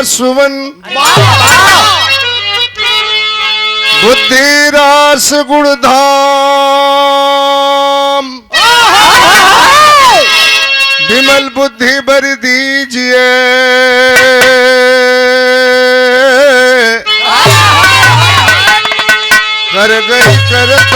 सुवन बुद्धि रास गुणधाम विमल बुद्धि बर दीजिए कर गई करत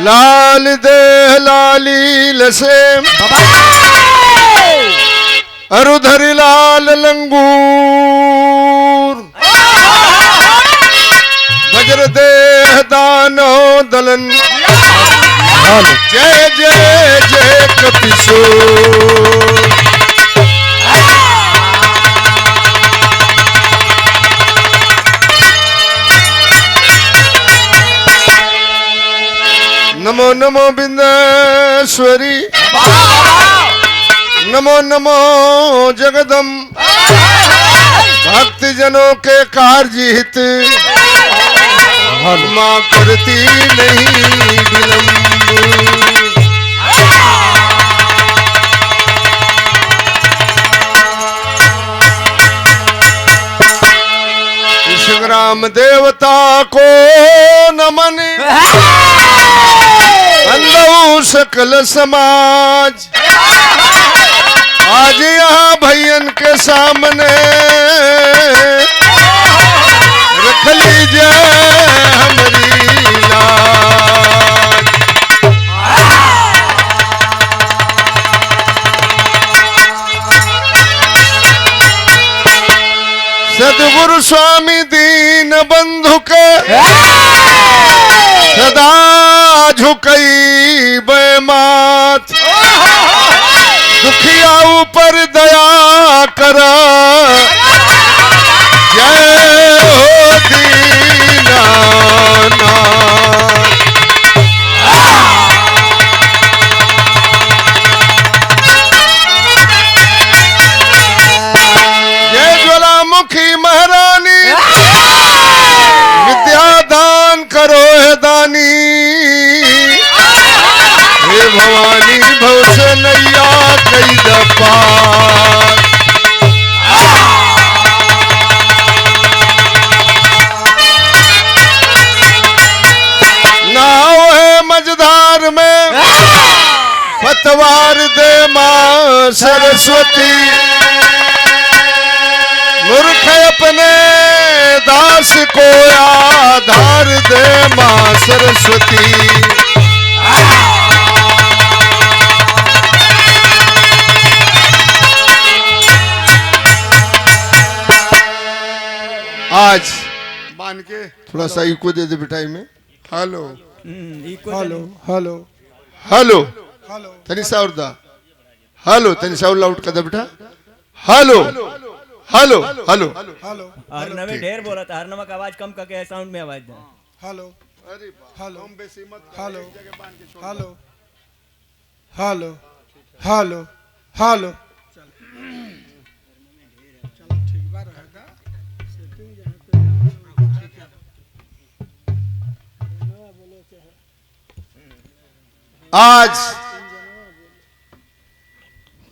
लाल देह लाली लसे अरुधर लाल लंगूर वज्र देह दानो दलन जय जय जय कपिशोर नमो नमो बिंदेश्वरी नमो नमो जगदम भक्त जनों के कार्य हित मां करती नहीं विलंब ग्राम देवता को नमन अंधौ सकल समाज आज यहाँ भैयन के सामने रख लीजिए हमारी लाज। सद्गुरु स्वामी दीन बंधु के सदा झुकई बेमात दुखिया ऊपर दया कर जय हो दीनानाथ। जय ज्वालामुखी महारानी विद्या दान करो है दानी हे भवानी भव से नैया कई दफा नाव है मझधार में पतवार दे मां सरस्वती मूर्ख अपने दास को आधार दे मां सरस्वती। आज मान के थोड़ा सा इको दे दे बिठाई में hello hello hello hello hello Tanisa और दा हेलो तनिसा और लाउड कर दे बेटा हेलो हेलो हेलो हेलो हर नवे ढेर बोला था हर नमक आवाज कम करके साउंड में आवाज दे। हेलो अरे हेलो बेसी मत hello hello hello hello hello चलो ठीक बात रहेगा आज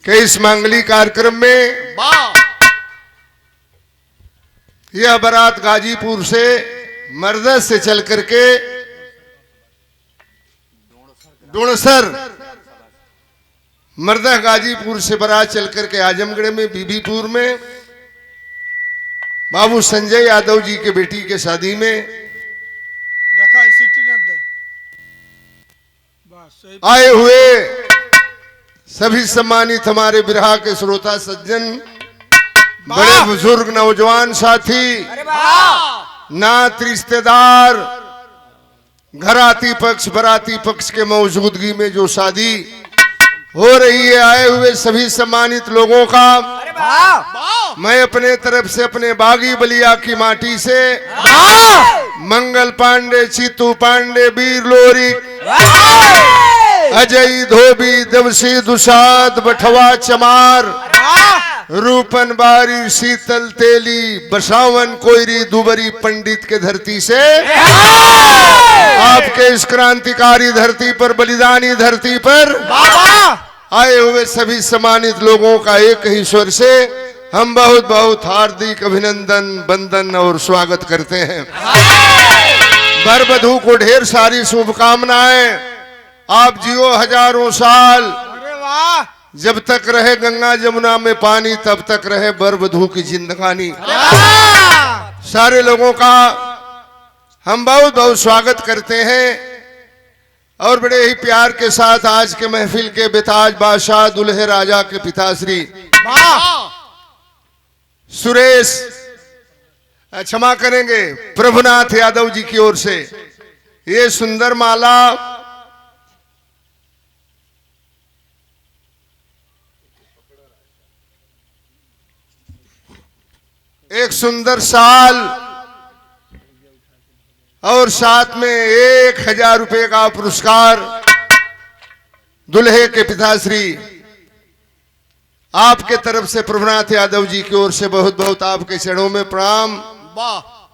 के इस मांगलिक कार्यक्रम में यह बारात गाजीपुर से मर्दस से चल करके डोणसर मर्दा गाजीपुर से बारात चल करके आजमगढ़ में बीबीपुर में बाबू संजय यादव जी के बेटी के शादी में देखा सिटी न दे बस सही आए हुए सभी सम्मानित हमारे बिरहा के श्रोता सज्जन बड़े बुजुर्ग नौजवान साथी नात रिश्तेदार घराती पक्ष बराती पक्ष के मौजूदगी में जो शादी हो रही है आए हुए सभी सम्मानित लोगों का मैं अपने तरफ से अपने बागी बलिया की माटी से मंगल पांडे चीतू पांडे वीर लोरी अजय धोबी देवसी दुसाद बठवा चमार रूपन बारी शीतल तेली बसावन कोयरी दुबरी पंडित के धरती से आपके इस क्रांतिकारी धरती पर बलिदानी धरती पर आए हुए सभी सम्मानित लोगों का एक ही स्वर से हम बहुत बहुत हार्दिक अभिनंदन वंदन और स्वागत करते हैं। वर वधू को ढेर सारी शुभकामनाएं। आप जियो हजारों साल। अरे वाह, जब तक रहे गंगा जमुना में पानी तब तक रहे वर वधू की जिंदगानी। सारे लोगों का हम बहुत बहुत स्वागत करते हैं और बड़े ही प्यार के साथ आज के महफिल के बेताज बादशाह दुल्हे राजा के पिताश्री सुरेश क्षमा करेंगे प्रभुनाथ यादव जी की ओर से ये सुंदर माला एक सुंदर साल और साथ में 1000 रुपए का पुरस्कार दुल्हे के पिताश्री आपके तरफ से प्रभुनाथ यादव जी की ओर से बहुत बहुत आपके चरणों में प्रणाम।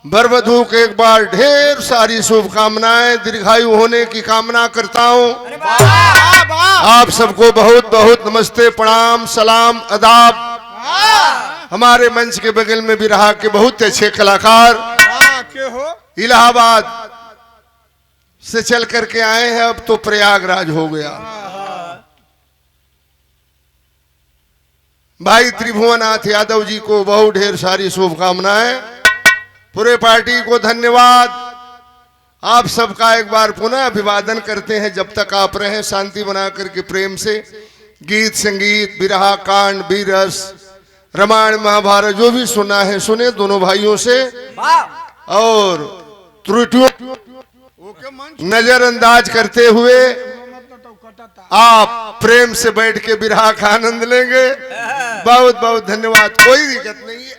वर वधू के एक बार ढेर सारी शुभकामनाएं, दीर्घायु होने की कामना करता हूं। आप सबको बहुत बहुत नमस्ते प्रणाम सलाम अदाब। हमारे मंच के बगल में भी रहा के बहुत अच्छे कलाकार के हो इलाहाबाद से चल करके आए हैं, अब तो प्रयागराज हो गया। भाई त्रिभुवननाथ यादव जी को बहुत ढेर सारी शुभकामनाएं। पूरे पार्टी को धन्यवाद। आप सबका एक बार पुनः अभिवादन करते हैं। जब तक आप रहें शांति बना करके प्रेम से गीत संगीत बिरहा कांड बीरस रामायण महाभारत जो भी सुना है सुने दोनों भाइयों से और त्रुटियों नजरअंदाज करते हुए आप प्रेम से बैठ के बिरहा का आनंद लेंगे। बहुत बहुत धन्यवाद। कोई दिक्कत नहीं है।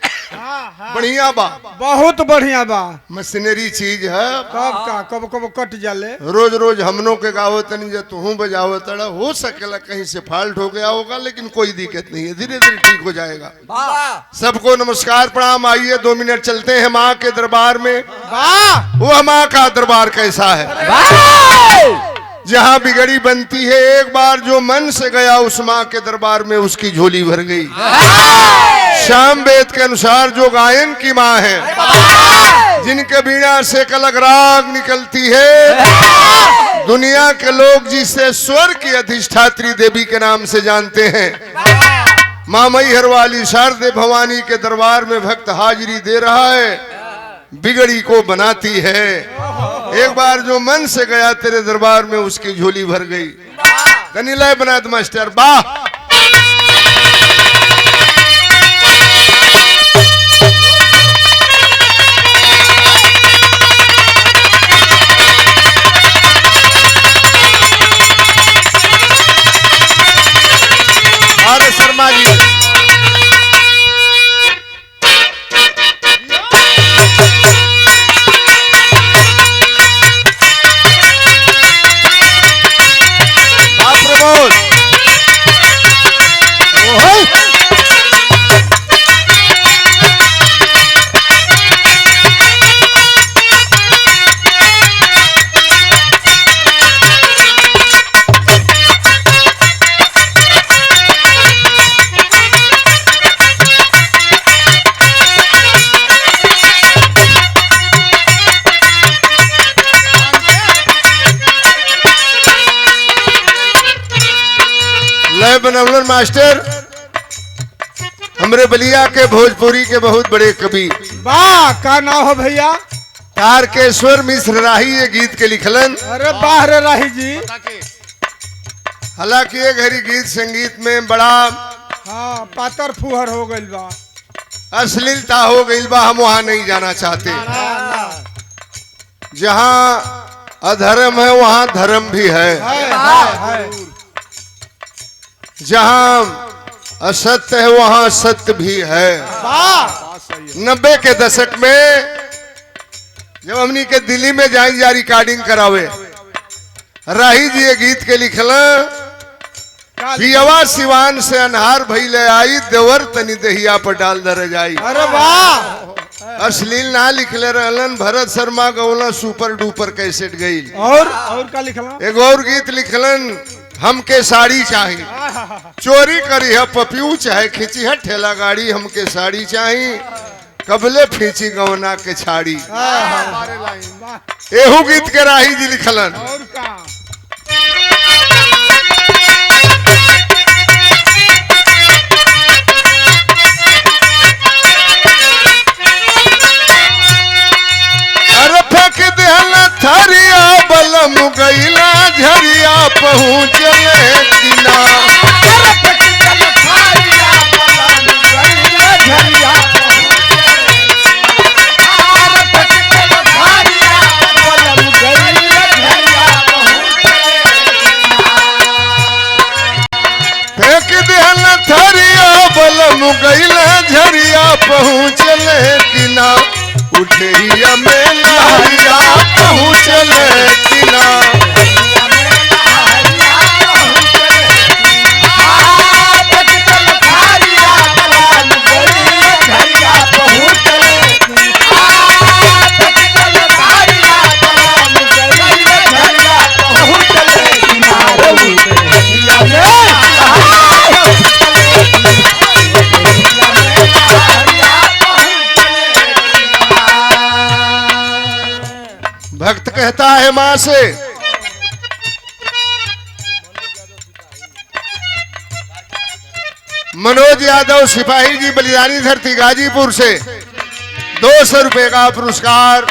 बढ़िया बा, बहुत बढ़िया बा। मशीनरी चीज है। कब का कब कब कट जाले। रोज रोज हमनों के गावो तनी जा तू बजावो तड़ा हो सकेला कहीं से फॉल्ट हो गया होगा, लेकिन कोई दिक्कत नहीं है, धीरे धीरे ठीक हो जाएगा। सबको नमस्कार प्रणाम। आइए 2 मिनट चलते हैं माँ के दरबार में। वो माँ का दरबार कैसा है? जहाँ बिगड़ी बनती है। एक बार जो मन से गया उस माँ के दरबार में उसकी झोली भर गई। श्याम वेद के अनुसार जो गायन की माँ है, जिनके बीड़ा से कलक राग निकलती है, दुनिया के लोग जिसे स्वर की अधिष्ठात्री देवी के नाम से जानते हैं, माँ मैहर वाली शारदे भवानी के दरबार में भक्त हाजिरी दे रहा है, बिगड़ी को बनाती है। एक बार जो मन से गया तेरे दरबार में उसकी झोली भर गई। कनीलय बना दो मास्टर वाह। अरे शर्मा जी बनवलन मास्टर हमरे बलिया के भोजपुरी के बहुत बड़े कवि वाह का ना हो भैया तारकेश्वर मिश्र राही ये गीत के लिखलन। अरे वाह रे राही जी। हालांकि ये घड़ी गीत संगीत में बड़ा पातर फुहर हो गई बा, अश्लीलता हो गई बा। हम वहां नहीं जाना चाहते। जहां अधर्म है वहां धर्म भी है। जहां असत्य है वहां सत्य भी है। 90 के दशक में जब हमनी के दिल्ली में जा रिकॉर्डिंग करावे, राही जी ये गीत के लिखल पियवा सिवान से अनहार भइले आई, देवर तनी दहिया पर डाल दर जाई। अरे वाह। अश्लील ना लिखले रहलन, भरत शर्मा गौला सुपर डुपर कैसेट गई। और का लिखला? एक और गीत लिखलन, हमके साड़ी चाहिए, चोरी करी है पपियू चाहे खींची है ठेला गाड़ी, हमके साड़ी चाहिए, कबले फींची गवना के छाड़ी। एहू गीत के राही जी लिखलन। और का? अरे फेंक देहला थरिया बलम गईला झरिया पहुँचले किना। फेंक देहला थरिया बलम गईला झरिया पहुँचले किना। उठिया में लहरिया पहुँचले किना। भक्त कहता है मां से, मनोज यादव सिपाही जी बलिदानी धरती गाजीपुर से 200 रुपए का पुरस्कार,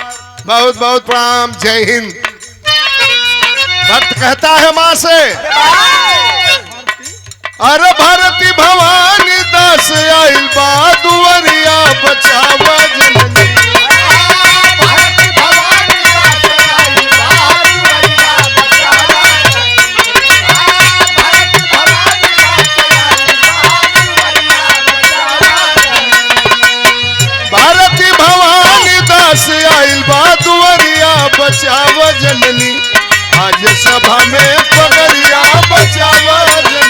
बहुत बहुत प्रणाम, जय हिंद। भक्त कहता है मां से, अरे भारती भवानी दास आइल बा दुवरिया बचावा जननी। भारती भवानी दास आइल बा दुवरिया बचावा जननी। आज सभा में पगड़िया बचावा जननी।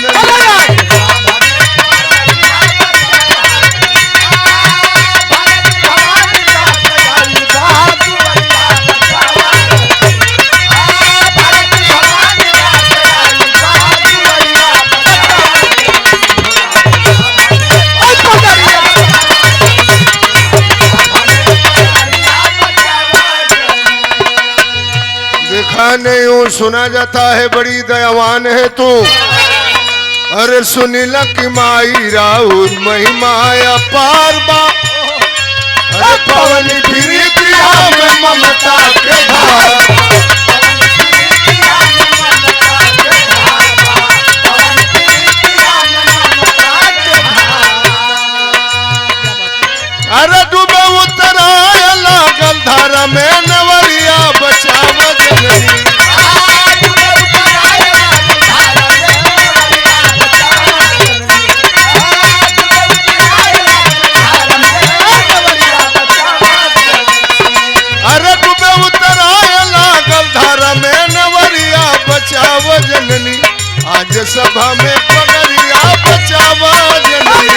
नहीं यूं सुना जाता है बड़ी दयावान है तू। अरे सुनीला की माई राउर महिमा अपार बा। अरे पवनी प्रीतिया में ममता के धार। अरे डूबे उतराया लागल धारा में नवरिया बचाव जननी। अरे डूबे उतराया लागल धारा में नवरिया बचाव जननी। आज सभा में पगड़िया बचाव जननी।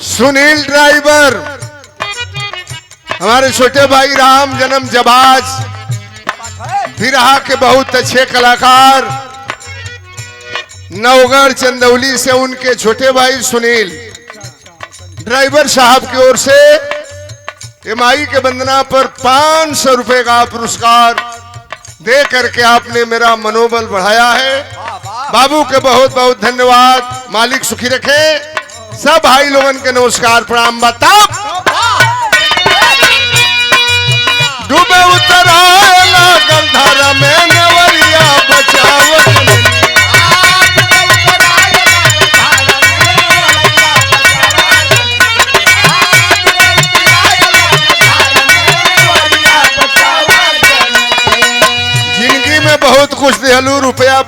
सुनील ड्राइवर, हमारे छोटे भाई राम जन्म जबाज, बिरहा के बहुत अच्छे कलाकार, नवगढ़ चंदौली से उनके छोटे भाई सुनील ड्राइवर साहब की ओर से एमआई के वंदना पर 500 रुपए का पुरस्कार दे करके आपने मेरा मनोबल बढ़ाया है। बाबू के बहुत बहुत धन्यवाद। मालिक सुखी रखे। सब भाई लोगन के नमस्कार प्रणाम। बताओ डूबे उतरा लागल धारा में नवरिया बचाव जननी।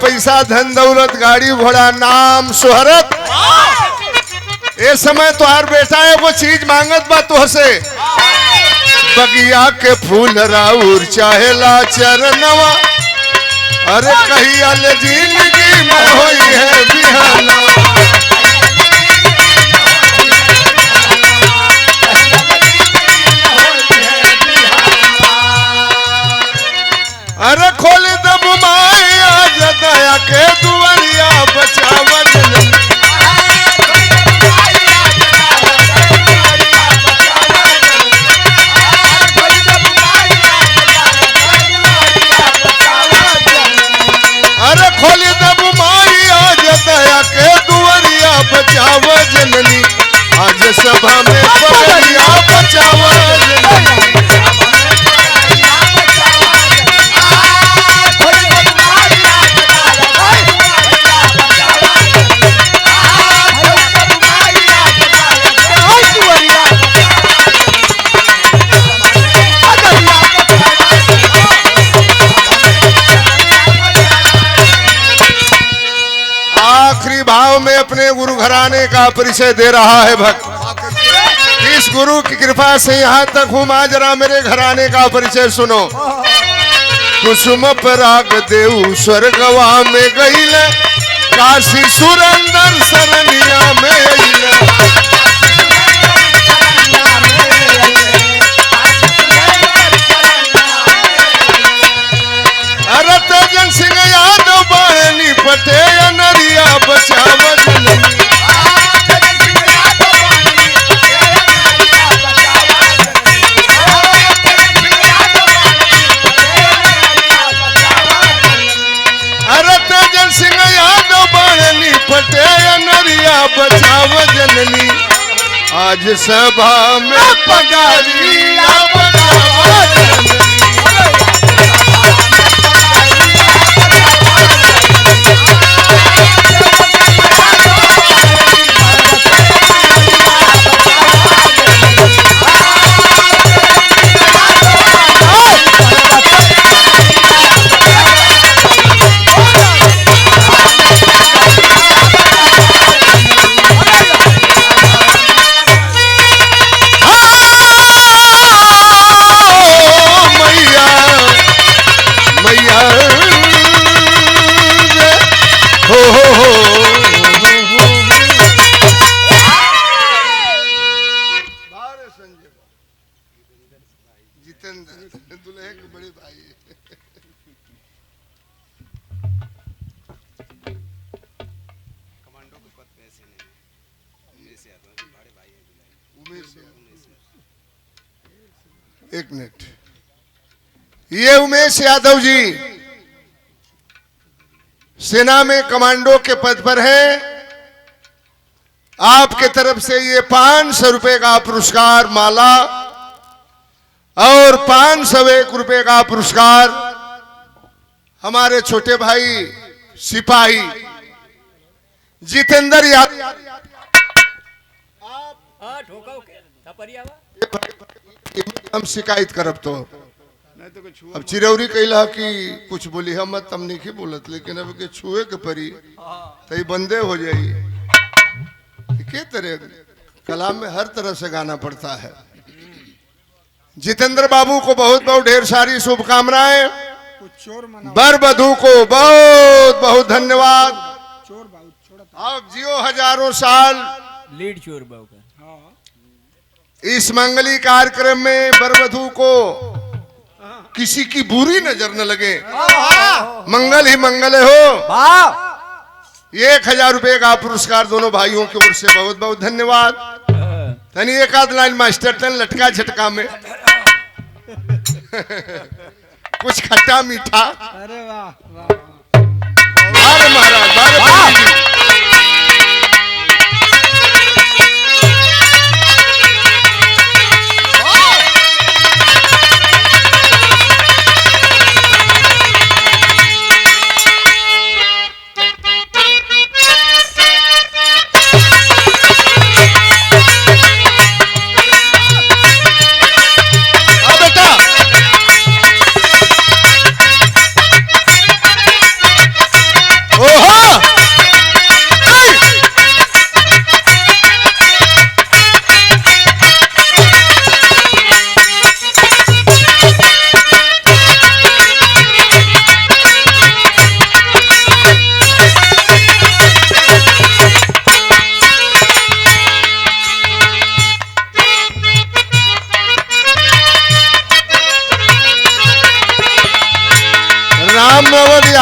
पैसा धन दौलत गाड़ी घोड़ा नाम शोहरत ए समय तुहार बेटा है वो चीज मांगत बा तुहसे बगिया के फूल राउर चाहेला चरणवा अरे कहिया ले जिंदगी में होई है बिहाना अरे खोल दब माया दया के दुआरिया बचावा जननी अरे खोल दब माया दया के दुआरिया बचावा जननी आज सभा में पगड़िया बचावा जननी आखिरी भाव में अपने गुरु घराने का परिचय दे रहा है भक्त इस गुरु की कृपा से यहाँ तक हूँ मां जरा मेरे घराने का परिचय सुनो कुसुम पराग देव स्वर्गवा में गईल काशी सुरंदर सरनिया में अइल अरे तेजन सिंह यादव बाहनी पटे नरिया बचाव जननी अरे तेजन सिंह यादव बाहनी पटे नरिया बचाव जननी आज सभा में पगारिया बचाव जननी जितेंद्र दुल्हे के बड़े भाई कमांडो के पद पे ऐसे नहीं उमेश यादव के बड़े भाई हैं उमेश एक मिनट ये उमेश यादव जी सेना में कमांडो के पद पर है आपके तरफ से ये 500 रुपए का पुरस्कार माला और 501 रुपए का पुरस्कार हमारे छोटे भाई सिपाही जितेंद्र यादव हाँ ठोका के थपरिया बा हम शिकायत करब तो नहीं तो कुछ अब चिरौरी कहला कि कुछ बोली हम मत हम नहीं बोलत लेकिन अब के छुए के परी तो ये बंदे हो जाई के तरह कलाम में हर तरह से गाना पड़ता है जितेंद्र बाबू को बहुत बहुत ढेर सारी शुभकामनाएं कुछ चोर मना बर बधू को बहुत बहुत धन्यवाद चोर बहुत छोड़ा आप जियो हजारों साल लीड चोर बाबू का हाँ इस मंगली कार्यक्रम में बर वधू को किसी की बुरी नजर न लगे मंगल ही मंगल हो 1000 रुपए का पुरस्कार दोनों भाइयों की ओर से बहुत बहुत धन्यवाद तनी एक आध लाइन मास्टर तन लटका झटका में कुछ खट्टा मीठा अरे वाह वाह बारे महाराज बारे पंडित जी।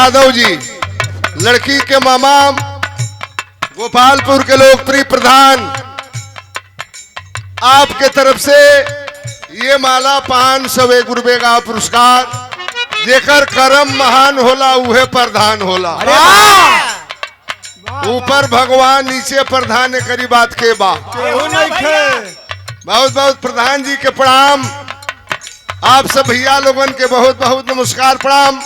यादव जी, लड़की के मामा, गोपालपुर के लोकप्रिय प्रधान, आपके तरफ से ये माला 501 रुपए का पुरस्कार। जेकर कर्म महान होला उहे प्रधान होला। ऊपर भगवान नीचे प्रधान करी बात के बा। केहू नहीं खे। बहुत बहुत प्रधान जी के प्रणाम। आप सब भैया लोगन के बहुत बहुत नमस्कार प्रणाम।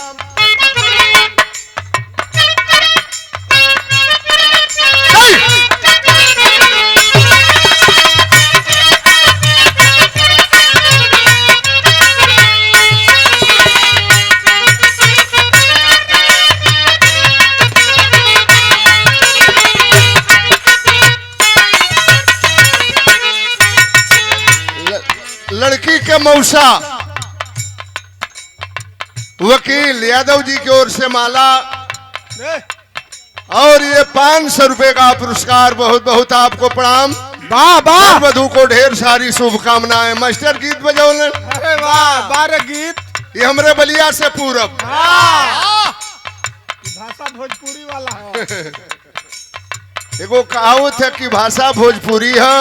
लड़की के मौसा वकील यादव जी की ओर से माला और ये 500 रुपए का पुरस्कार। बहुत बहुत आपको प्रणाम। वाह वाह। वधु को ढेर सारी शुभकामनाएं। मास्टर गीत बजौले। अरे वाह, 12 गीत। ये हमरे बलिया से पूरब। भाषा भोजपुरी वाला है। एगो कहावत है कि भाषा भोजपुरी है,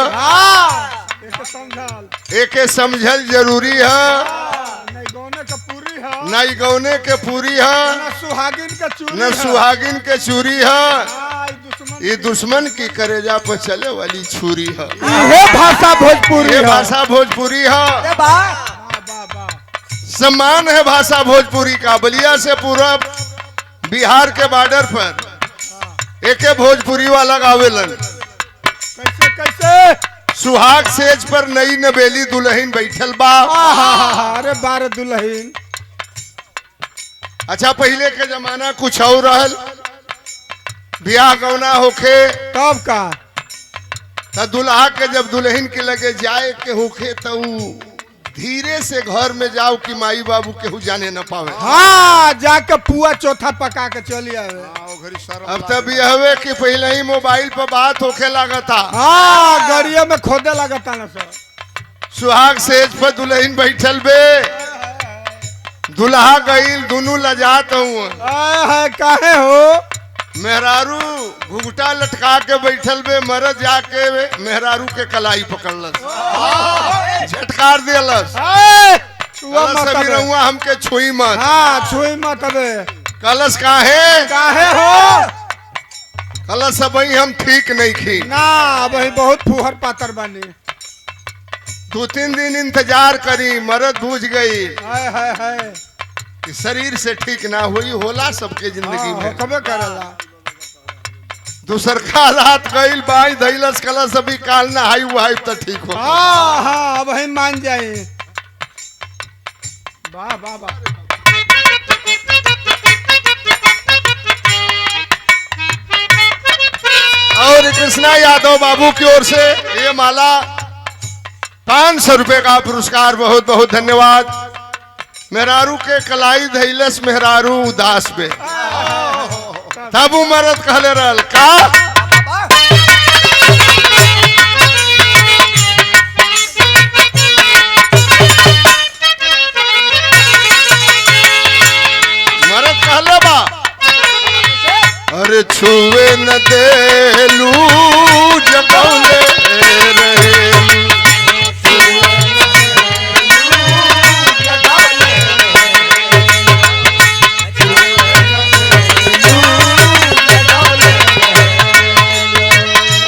एके समझल, एके समझल जरूरी है, नहीं गौने का पूरी है, नहीं गौने के पूरी है, न सुहागिन का चूरी न है। सुहागिन के चूरी है। दुश्मन ये दुश्मन की करेजा पर चले वाली छुरी है। ये भाषा भोजपुरी ये है। भाषा भोजपुरी है। वाह वाह वाह। सम्मान है भाषा भोजपुरी का। बलिया से पूरब बिहार के बॉर्डर पर एके भोजपुरी वाला गावेलन। कैसे कैसे? सुहाग सेज पर नई नवेली दुल्हन बैठल बा। अरे 12 दुल्हन। अच्छा, पहले के जमाना कुछ और रहल। ब्याह गौना होखे तब का तो दुल्हा के जब दुल्हन के लगे जाए के होखे तो धीरे से घर में जाओ कि माई बाबू केहू जाने न पावे। हाँ, जाके पुआ चौथा पका के चली आवे। अब तब यह हवे कि पहले ही मोबाइल पर बात होखे लागता। हाँ, गड़िया में खोदे लगता ना सर। सुहाग सेज पर दुल्हन बैठल बे, दुल्हा गईल, दोनों लजात हूँ। काहे हो? मेहरारू घुघटा लटका के बैठल बे, मरद जाके मेहरारू के कलाई पकड़लस, झटकार दिलस। रहुआ हमके छुई मत। हाँ, छुई मत बे। कलश काहे काहे हो? कलश अब हम ठीक नहीं खी ना, वही बहुत फुहर पातर बनी। 2-3 दिन इंतजार करी, मरद बूझ गई है कि शरीर से ठीक ना हुई। होला सबके जिंदगी में, कबे करेला। दूसर का हालात गईल बाई धैलस कलश अभी काल ना हाई वहाई तो ठीक हो। हाँ हाँ, वही मान जाए। वाह वाह वाह। और कृष्णा यादव बाबू की ओर से ये माला 500 रुपए का पुरस्कार। बहुत बहुत धन्यवाद। मेहरारू के कलाई धैलस मेहरारू उदास पे, तब मरद कहले रहल का मरद कहले बा, अरे छुए न देलू जगौले रहेलू।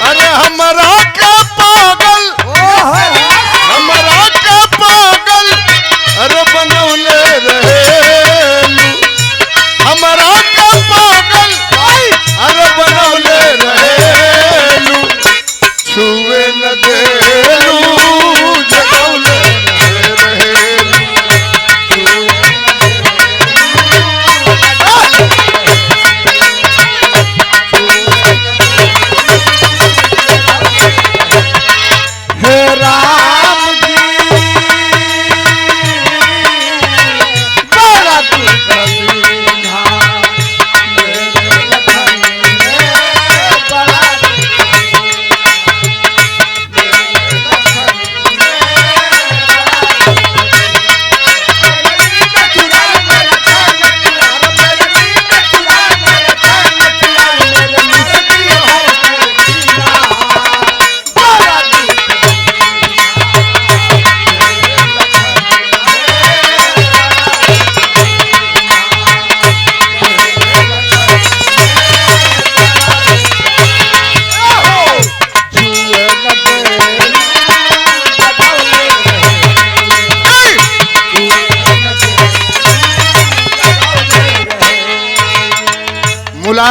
अरे हमरा के पागल, हमरा के पागल, अरे बनौले रहेलू। हमरा के पागल, अरे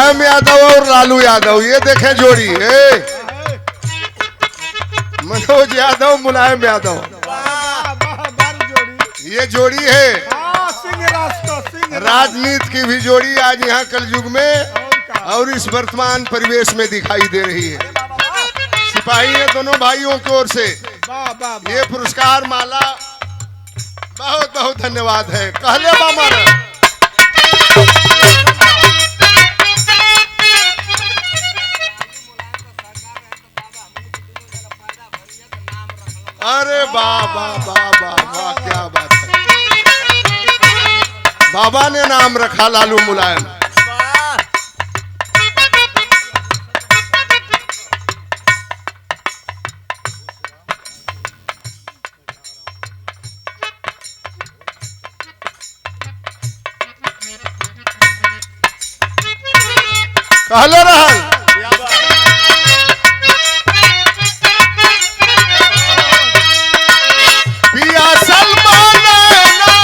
मुलायम यादव और लालू यादव, ये देखें जोड़ी मनोज यादव मुलायम यादव, बारी जोड़ी। ये जोड़ी है सिंह राष्ट्र सिंह राजनीति की भी जोड़ी आज यहाँ कलयुग में और इस वर्तमान परिवेश में दिखाई दे रही है। सिपाही है दोनों भाइयों की ओर से वाह वाह ये पुरस्कार माला बहुत बहुत धन्यवाद है। कहले मामा ने अरे वाह वाह वाह वाह वाह क्या बात है। बाबा ने नाम रखा लालू मुलायम। कहले रहल पियासल बनना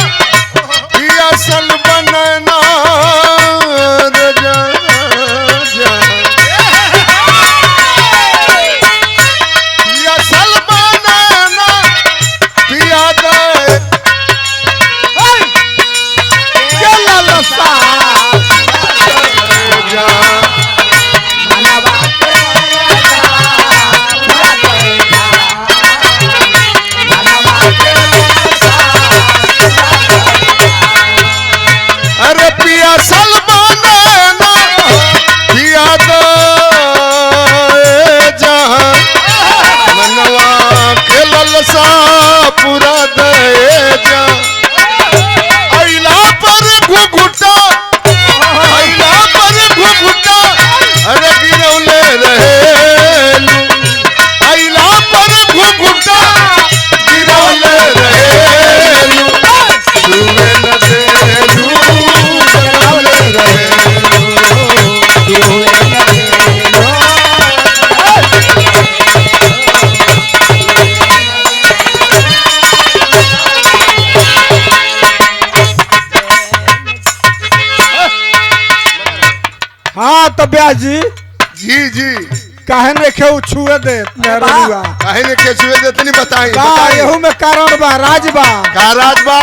पियासल बनना रजा रजा पियासल बनना पिया दे ललसा रजा अरे पिया सलमाना पिया दे जहां मनवा के ललसा पूरा दे जा अइला पर घुघुटा अइला पर घुघुटा अरे गिरौले रहेलू अइला पर घुघुटा गिरौले रहेलू तुमे न देलू गिरौले रहेलू तुमे न देलू हाँ तो ब्याह जी जी जी काहे ने खेऊ छुए दे मेहरुआ काहे ने के छुए देते नहीं बताई का बताई एहू में कारण बा राज बा। का राज बा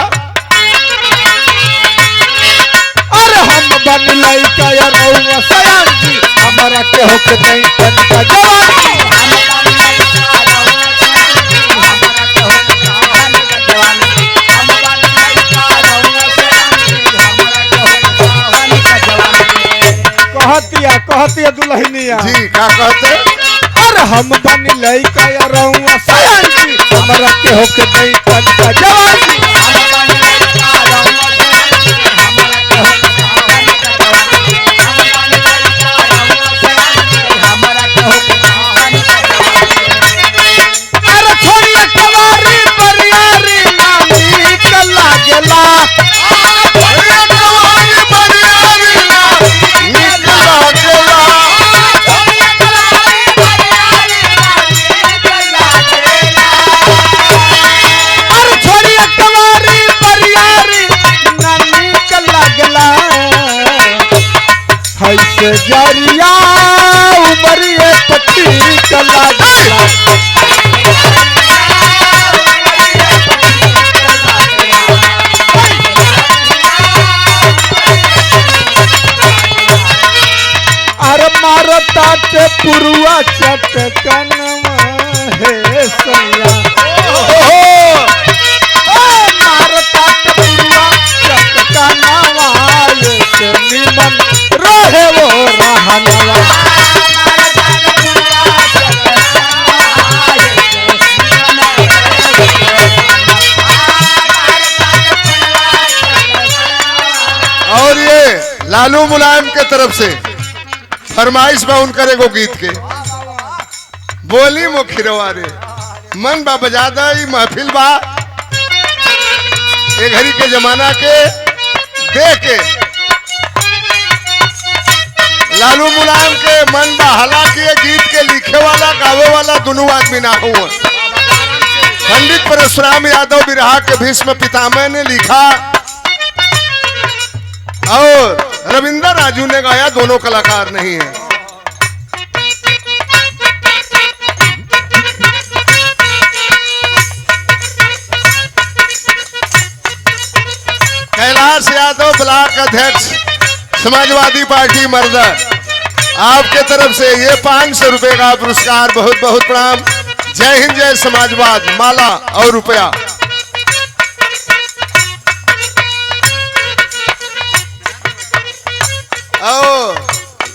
अरे हम बन लइका या रउआ सयान जी हमरा के हो के नहीं तनका जवान कहतिया दुल्हनिया जी का कहते अरे हम बन लइका या रउआ सयान जी हमरा के हो के नहीं तनका जवान अरे छोड़िए कवारी बरियारी नामी कला गेला अरे कवारी बरियारी ना निकला गेला अरे छोड़िए कवारी बरियारी नामी कला गेला हैसे जरिया उमरिए पट्टी कला गेला अरे मारता ते पुरुआ चटकनवा हे सैया मारता ते पुरुआ चटकनवा ये से निमन रहे वो रहनवा और ये लालू मुलायम के तरफ से फरमाइश बा उनकर एगो गीत के बोली मुखिरवा रे मन बा बजादा ई महफिल बा ए घड़ी के जमाना के देख के लालू मुलायम के मन बा हालांकि ये गीत के लिखे वाला गावे वाला दोनों आदमी ना हुआ। पंडित परशुराम यादव बिरहा के भीष्म पितामह ने लिखा और रविंदर राजू ने गाया, दोनों कलाकार नहीं है। कैलाश यादव ब्लॉक अध्यक्ष समाजवादी पार्टी मर्दा, आपके तरफ से ये 500 रुपए का पुरस्कार, बहुत बहुत प्रणाम। जय हिंद, जय समाजवाद, माला और रुपया। और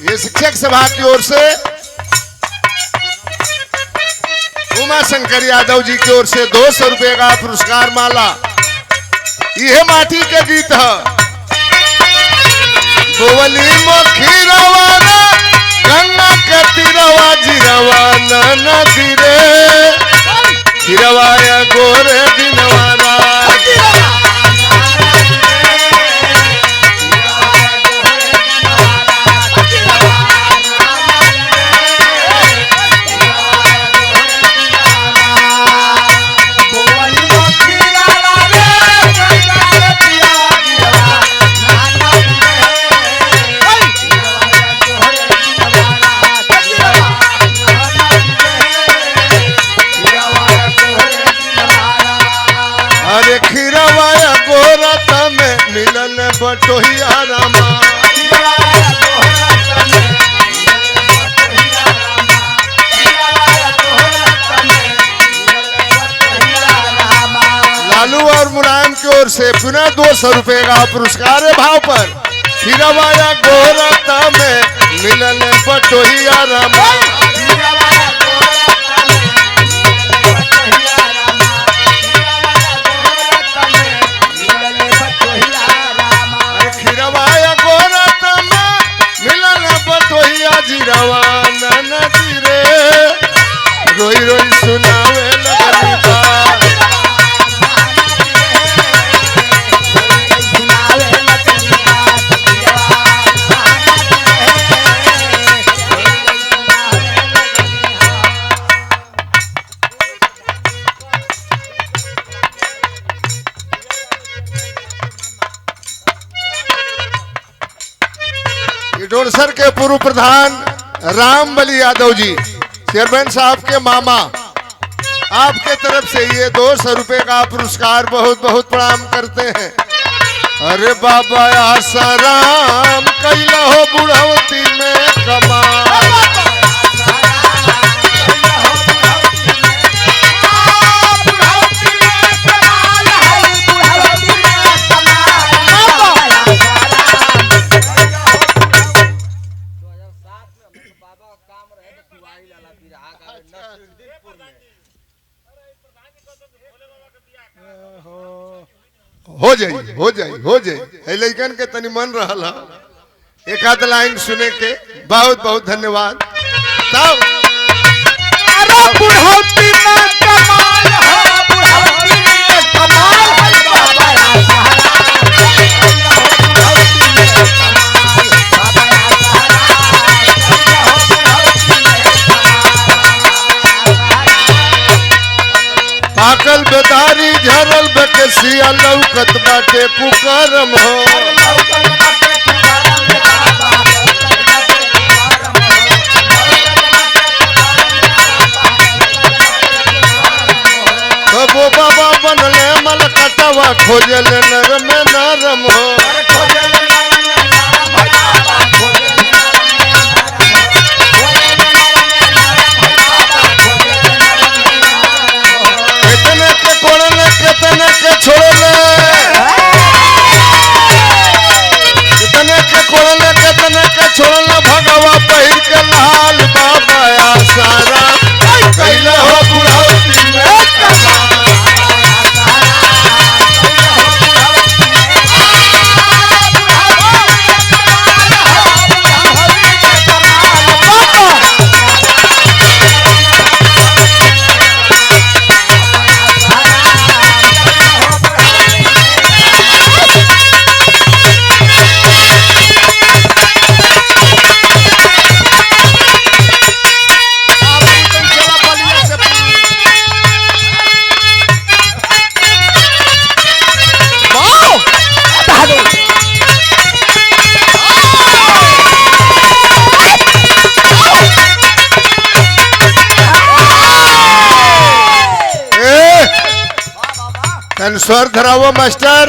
ये शिक्षक सभा की ओर से उमा शंकर यादव जी की ओर से 200 रुपए का पुरस्कार, माला। यह माटी के गीत है। बोवली मोखी रवाना गंगा के तीरवा जिरवा नदी रे, हिरवाया गोरे दिनवाना। खीरवाया गोरत में मिलन बटोहिया रामा। लालू और मुलायम की ओर से पुनः 200 रुपए का पुरस्कार है भाव पर। खीरवाया गोरत में मिलन बटोहिया रामा। रवाना नदी रे, रोई रोई सुनावे लगलिका। डोरसर के पूर्व प्रधान राम बली यादव जी, चेयरमैन साहब के मामा, आपके तरफ से ये 200 रुपए का पुरस्कार बहुत बहुत प्रणाम करते हैं। अरे बाबा आसाराम कैला हो बुढ़ौती में कमाल। हो जाई हो जाई हो जाई। लइकन के तनी मन रहला एक आध लाइन सुने के, बहुत बहुत धन्यवाद। तब अरे बुढ़ौती में कमाल हो, बुढ़ौती में कमाल है बाबा पाकल बेदारी झरल बकसिया लौकत बाटे पुकारम हो। कबो बाबा बनले मलकटवा खोजल नर में नरम हो। कितने के छोड़ले, कितने के कोड़ले, कितने के छोड़ले, भगवा पहिर के लाल बाबा आसारा कैला हो बुढ़ौती में कमाल। तन स्वर धरावो मास्टर।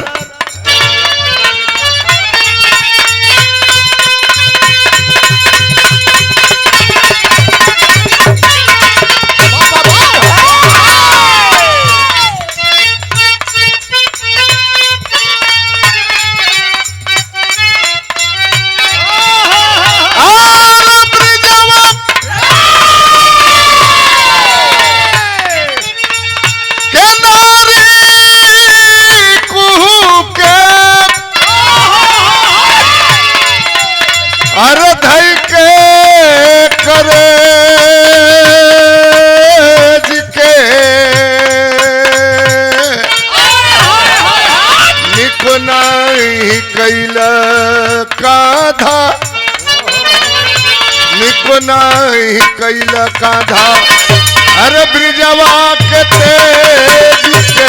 नहीं कैल काधा अरे ब्रिजवा के तेज के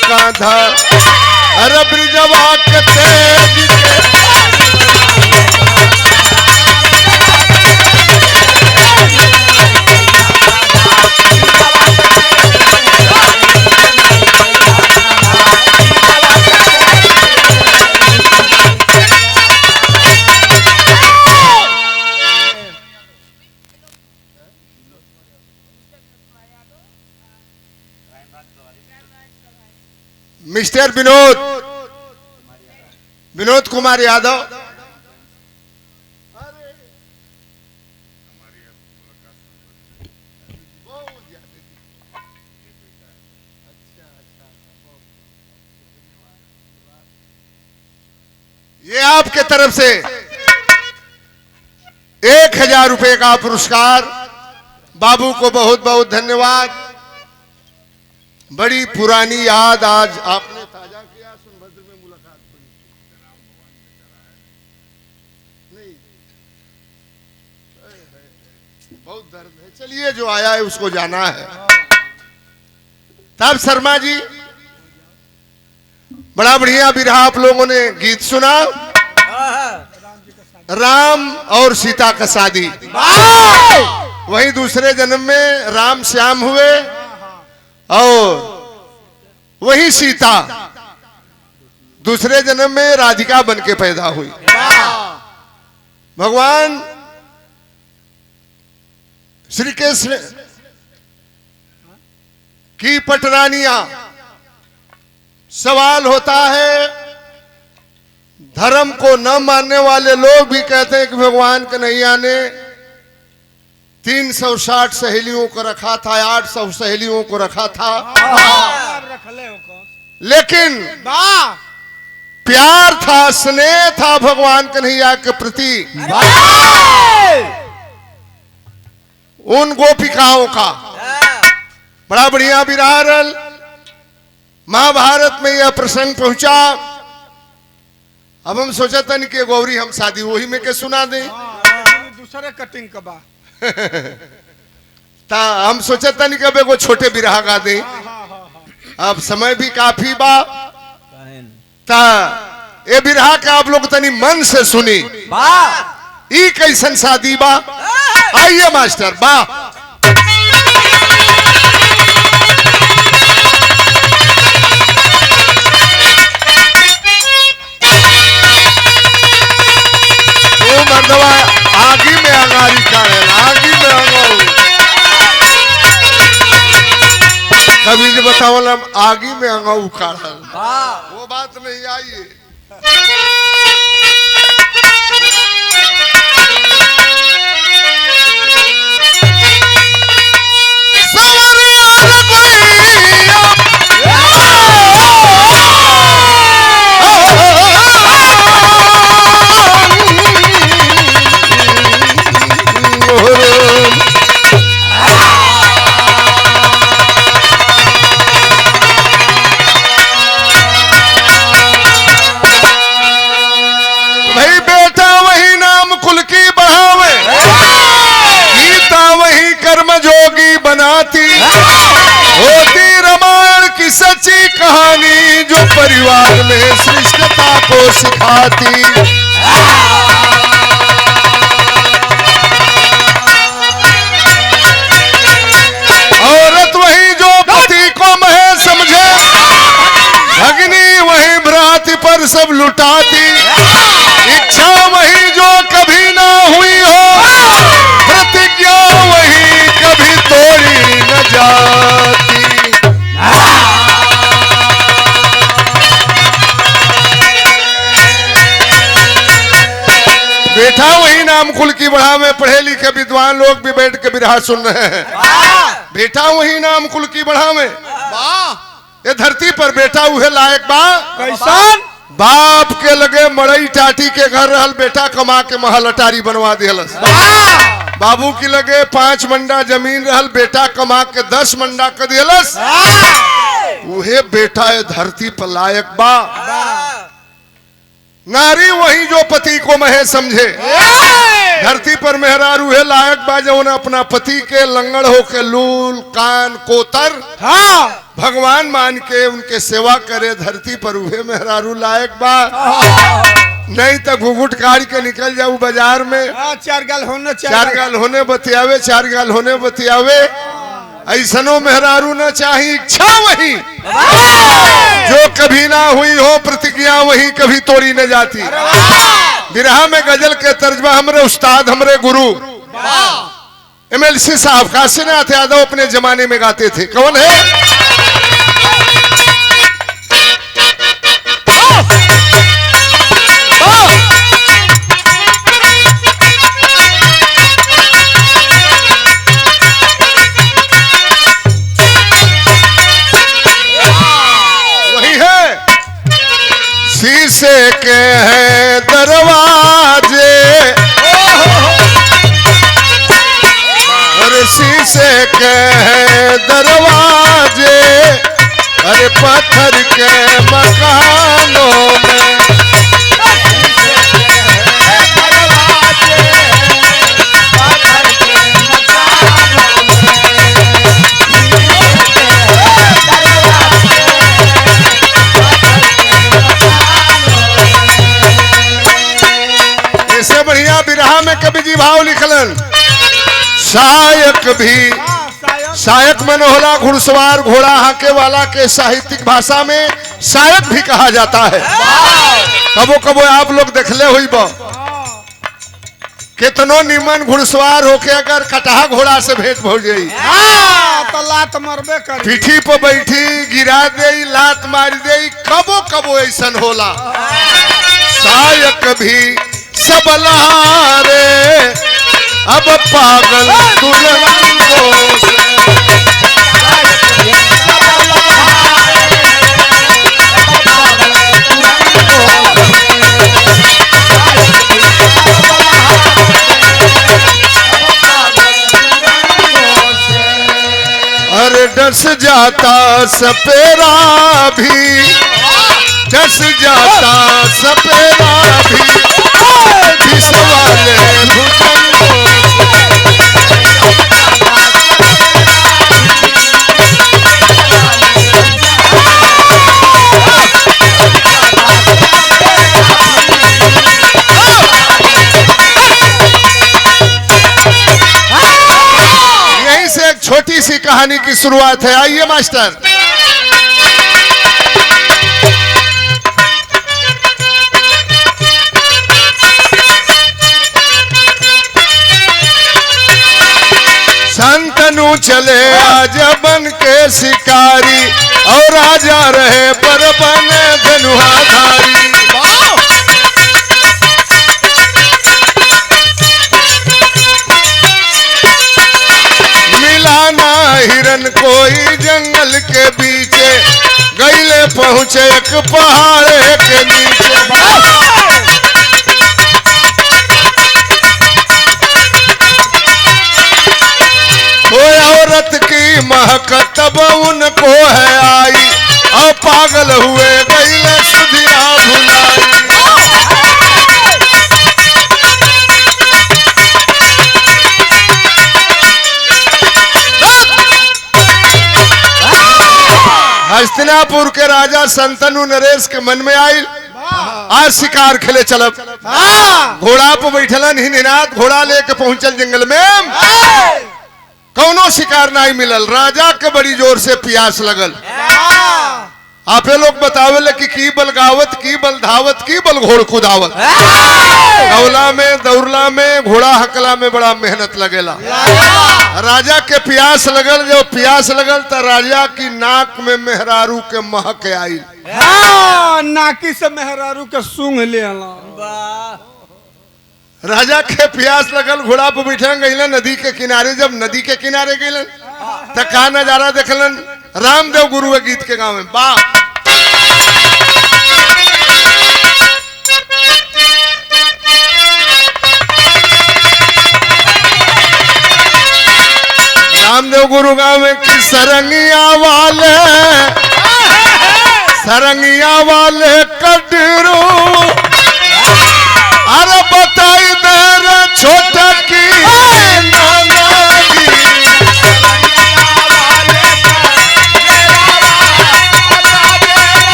काधा अरे ब्रिजवा के तेज मिस्टर विनोद कुमार यादव ये आपके तरफ से 1000 रुपए का पुरस्कार। बाबू को बहुत बहुत धन्यवाद। बड़ी पुरानी याद आज आपने ताजा किया। सोनभद्र में मुलाकात हुई नहीं, बहुत दर्द है। चलिए जो आया है उसको जाना है। तब शर्मा जी बड़ा बढ़िया बिरहा आप लोगों ने गीत सुना। राम और सीता का शादी। वही दूसरे जन्म में राम श्याम हुए और वही सीता दूसरे जन्म में राधिका बन के पैदा हुई। भगवान श्री कृष्ण की पटरानियां। सवाल होता है, धर्म को न मानने वाले लोग भी कहते हैं कि भगवान के नहीं आने 360 सहेलियों को रखा था, 800 सहेलियों को रखा था, लेकिन प्यार था, स्नेह था भगवान कन्हैया के प्रति उन गोपिकाओं का। बड़ा बढ़िया विरारल महाभारत में यह प्रसंग पहुंचा। अब हम सोचा था कि गौरी हम शादी वही में के सुना दें। दूसरे कटिंग का बा ता हम सोचा था कि अब एगो छोटे बिरहा गा दें। अब समय भी काफी बा। ता ए बिरहा के आप लोग तनी मन से सुनी। ई कैसन शादी बा। आइए मास्टर बा। ओ मर्दवा आगी में अंगारी काढ़े, आगी में अंगाऊ। कभी जो बतावल हम आगी में अंगाऊ काढ़ल, वो बात नहीं। आइए होती रामायण की सच्ची कहानी जो परिवार में श्रेष्ठता को सिखाती। औरत वही जो पति को मह समझे, भगनी वही भ्राति पर सब लुटाती। इच्छा वही जो कभी ना हुई हो, प्रतिज्ञा वही कभी तोड़ी न जाती। बेटा वही नाम कुल की बढ़ा में पढ़े लिखे विद्वान लोग भी बैठ के बिरहा सुन रहे हैं। बेटा वही नाम कुल की बढ़ा में। ये धरती पर बेटा उहे लायक बा कैसन बाप के लगे मड़ई टाटी के घर रहल, बेटा कमा के महल अटारी बनवा दिलस। बाबू की लगे 5 मंडा जमीन रहल, बेटा कमा के 10 मंडा कर दिलस। उहे बेटा ये धरती पर लायक बा। नारी वही जो पति को महे समझे, धरती पर मेहरारू है लायक बा जो अपना पति के लंगड़ होके लूल कान कोतर भगवान मान के उनके सेवा करे। धरती पर उहे मेहरारू लायक बा। नहीं तो घुघुट काट के निकल जाऊ बाजार में, 4 गाल होने 4 गाल होने बतियावे, 4 गाल होने बतियावे। ऐसनो मेहरारू न चाहिए। इच्छा वही जो कभी ना हुई हो, प्रतिज्ञा वही कभी तोड़ी न जाती। बिरहा में गजल के तर्जमा हमरे उस्ताद हमरे गुरु MLC साहब काशीनाथ यादव अपने जमाने में गाते थे। कौन है? शीशे के हैं दरवाजे, अरे शीशे के हैं दरवाजे, अरे पत्थर के मकानों में। ऐसे बढ़िया बिरहा में कवि जी भाव लिखलन। शायक भी, शायक मन होला घुड़सवार घोड़ा हाके वाला के साहित्यिक भाषा में शायक भी कहा जाता है। कबो कबो आप लोग देखले हुई बा कितनो निमन घुड़सवार होके अगर कटहा घोड़ा से भेंट हो जाई तो लात मरबे कर, पीठी पर बैठी गिरा दे, लात मार दे। कबो कबो ऐसन होला। शायक भी सबलारे अब पागल दुल्हन को से। अरे डस जाता सपेरा भी, डस जाता सपेरा भी, जिस वाले भुजंगों से। छोटी सी कहानी की शुरुआत है। आइए मास्टर। संतनु चले आज बन के शिकारी और राजा रहे पर बने धनुहाधारी। मिला ना हिरन कोई जंगल के बीचे, गईले पहुंचे एक पहाड़ के नीचे। कोई औरत की महक तब उनको है आई, और पागल हुए गईले सुधिया भुलाई। हस्तिनापुर के राजा संतनु नरेश के मन में आई, आज शिकार खेले चलब। घोड़ा पर बैठलन ही निनाद, घोड़ा लेके पहुंचल जंगल में। कौनो शिकार नहीं मिलल। राजा के बड़ी जोर से प्यास लगल। आपे लोग बतावेले कि की बल गावत, की बल धावत, की बल घोड़ कुदावत। दौला में दौड़ला में घोड़ा हकला में बड़ा मेहनत लगेला। राजा के प्यास लगल, जो प्यास लगल तो राजा की नाक में मेहरारू के महक आई। नाकी से मेहरारू के सूंघ ले आला। राजा के प्यास लगल, घोड़ा पर बैठे गईलन नदी के किनारे। जब नदी के किनारे गईलन तो का नजारा देखलन। रामदेव गुरु के गीत के गाँव में बा रामदेव गुरु गाँव में कि सरंगिया वाले कटरू, अरे बताई दे रे छोटा की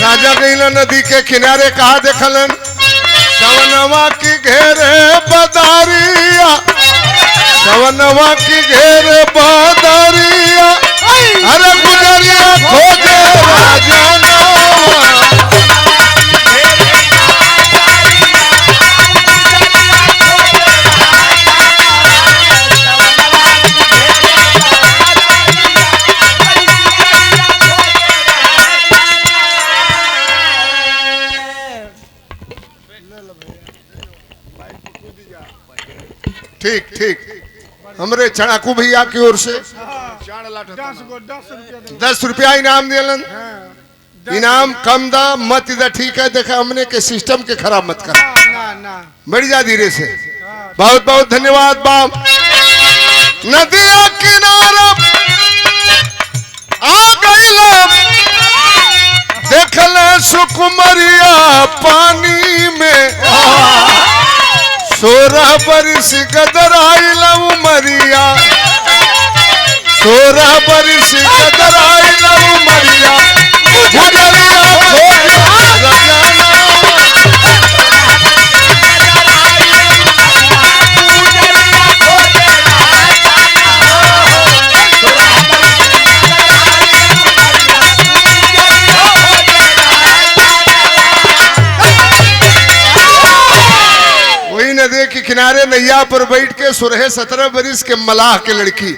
राजा गईला नदी के किनारे कहा देखलन, सवनवा की घेरे बदारिया, सवनवा की घेरे बदारिया, अरे गुजरिया खोजे राजा ठीक ठीक। हमरे चढ़ाकू भैया की ओर से 10 रुपया इनाम दिलन। इनाम कम दा मत इधर, ठीक है। देखा हमने के सिस्टम के खराब मत कर, बढ़ जा धीरे से। बहुत बहुत धन्यवाद बाप। नदिया किनारा आ गईला, देखल सुकुमरिया पानी में। 16 बरिस गदराइल उमरिया, 16 बरिस गदराइल उमरिया, गुजरिया खोजे रजना। नदी के किनारे नैया पर बैठ के 16-17 बरिस के मलाह के लड़की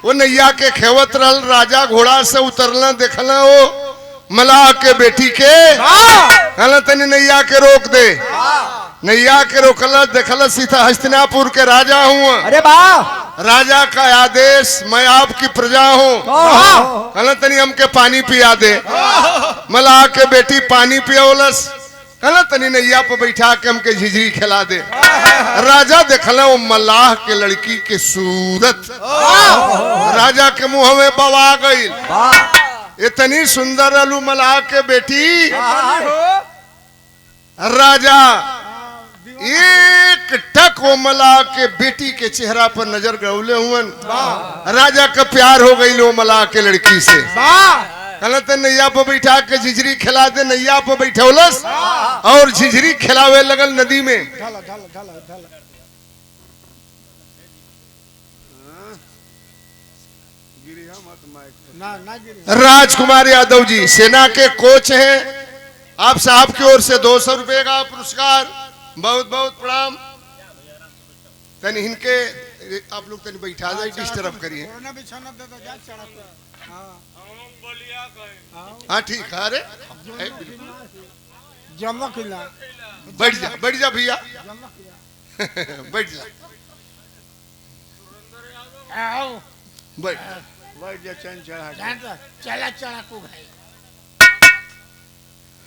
वो नैया के खेवत रहल। राजा घोड़ा से उतरला, देखला वो मलाह के बेटी के, कहला तनी नैया के रोक दे। नैया के रोकला, देखला सीता हस्तिनापुर के राजा हूँ। अरे वाह, राजा का आदेश, मैं आपकी प्रजा हूँ। कहला तनी हमके पानी पिया दे। मलाह के बेटी पानी पियोलस। कहला तनी नैया पर बैठा के हमके झिझरी खिला दे। राजा देखला वो मलाह के लड़की के सूरत, राजा के मुंह में बवा गई। इतनी सुंदर अलू मलाह के बेटी। राजा एक टक वो मलाह के बेटी के चेहरा पर नजर गौले हुए। राजा का प्यार हो गई लो मलाह के लड़की से। कहलत नैया पर बैठा के झिझरी खिला दे, नैया पर बैठौलस और झिझरी खिलावे लगल नदी में। ढाला ढाला ढाला ढाला ना ना गिरी। राजकुमार यादव जी सेना के कोच हैं, आप साहब की ओर से 200 रुपए का पुरस्कार, बहुत बहुत प्रणाम। तनी इनके आप लोग तनी बैठा जाए, डिस्टर्ब करिए। कोरोना बिछाना दे दो, जा चढ़ा के। हाँ हाँ ठीक है। अरे जमवा खिला, बैठ जा भैया जमवा खिला। बैठ जा आओ बैठ। बैठ जा, चैन चढ़ा चला चढ़ा को भाई।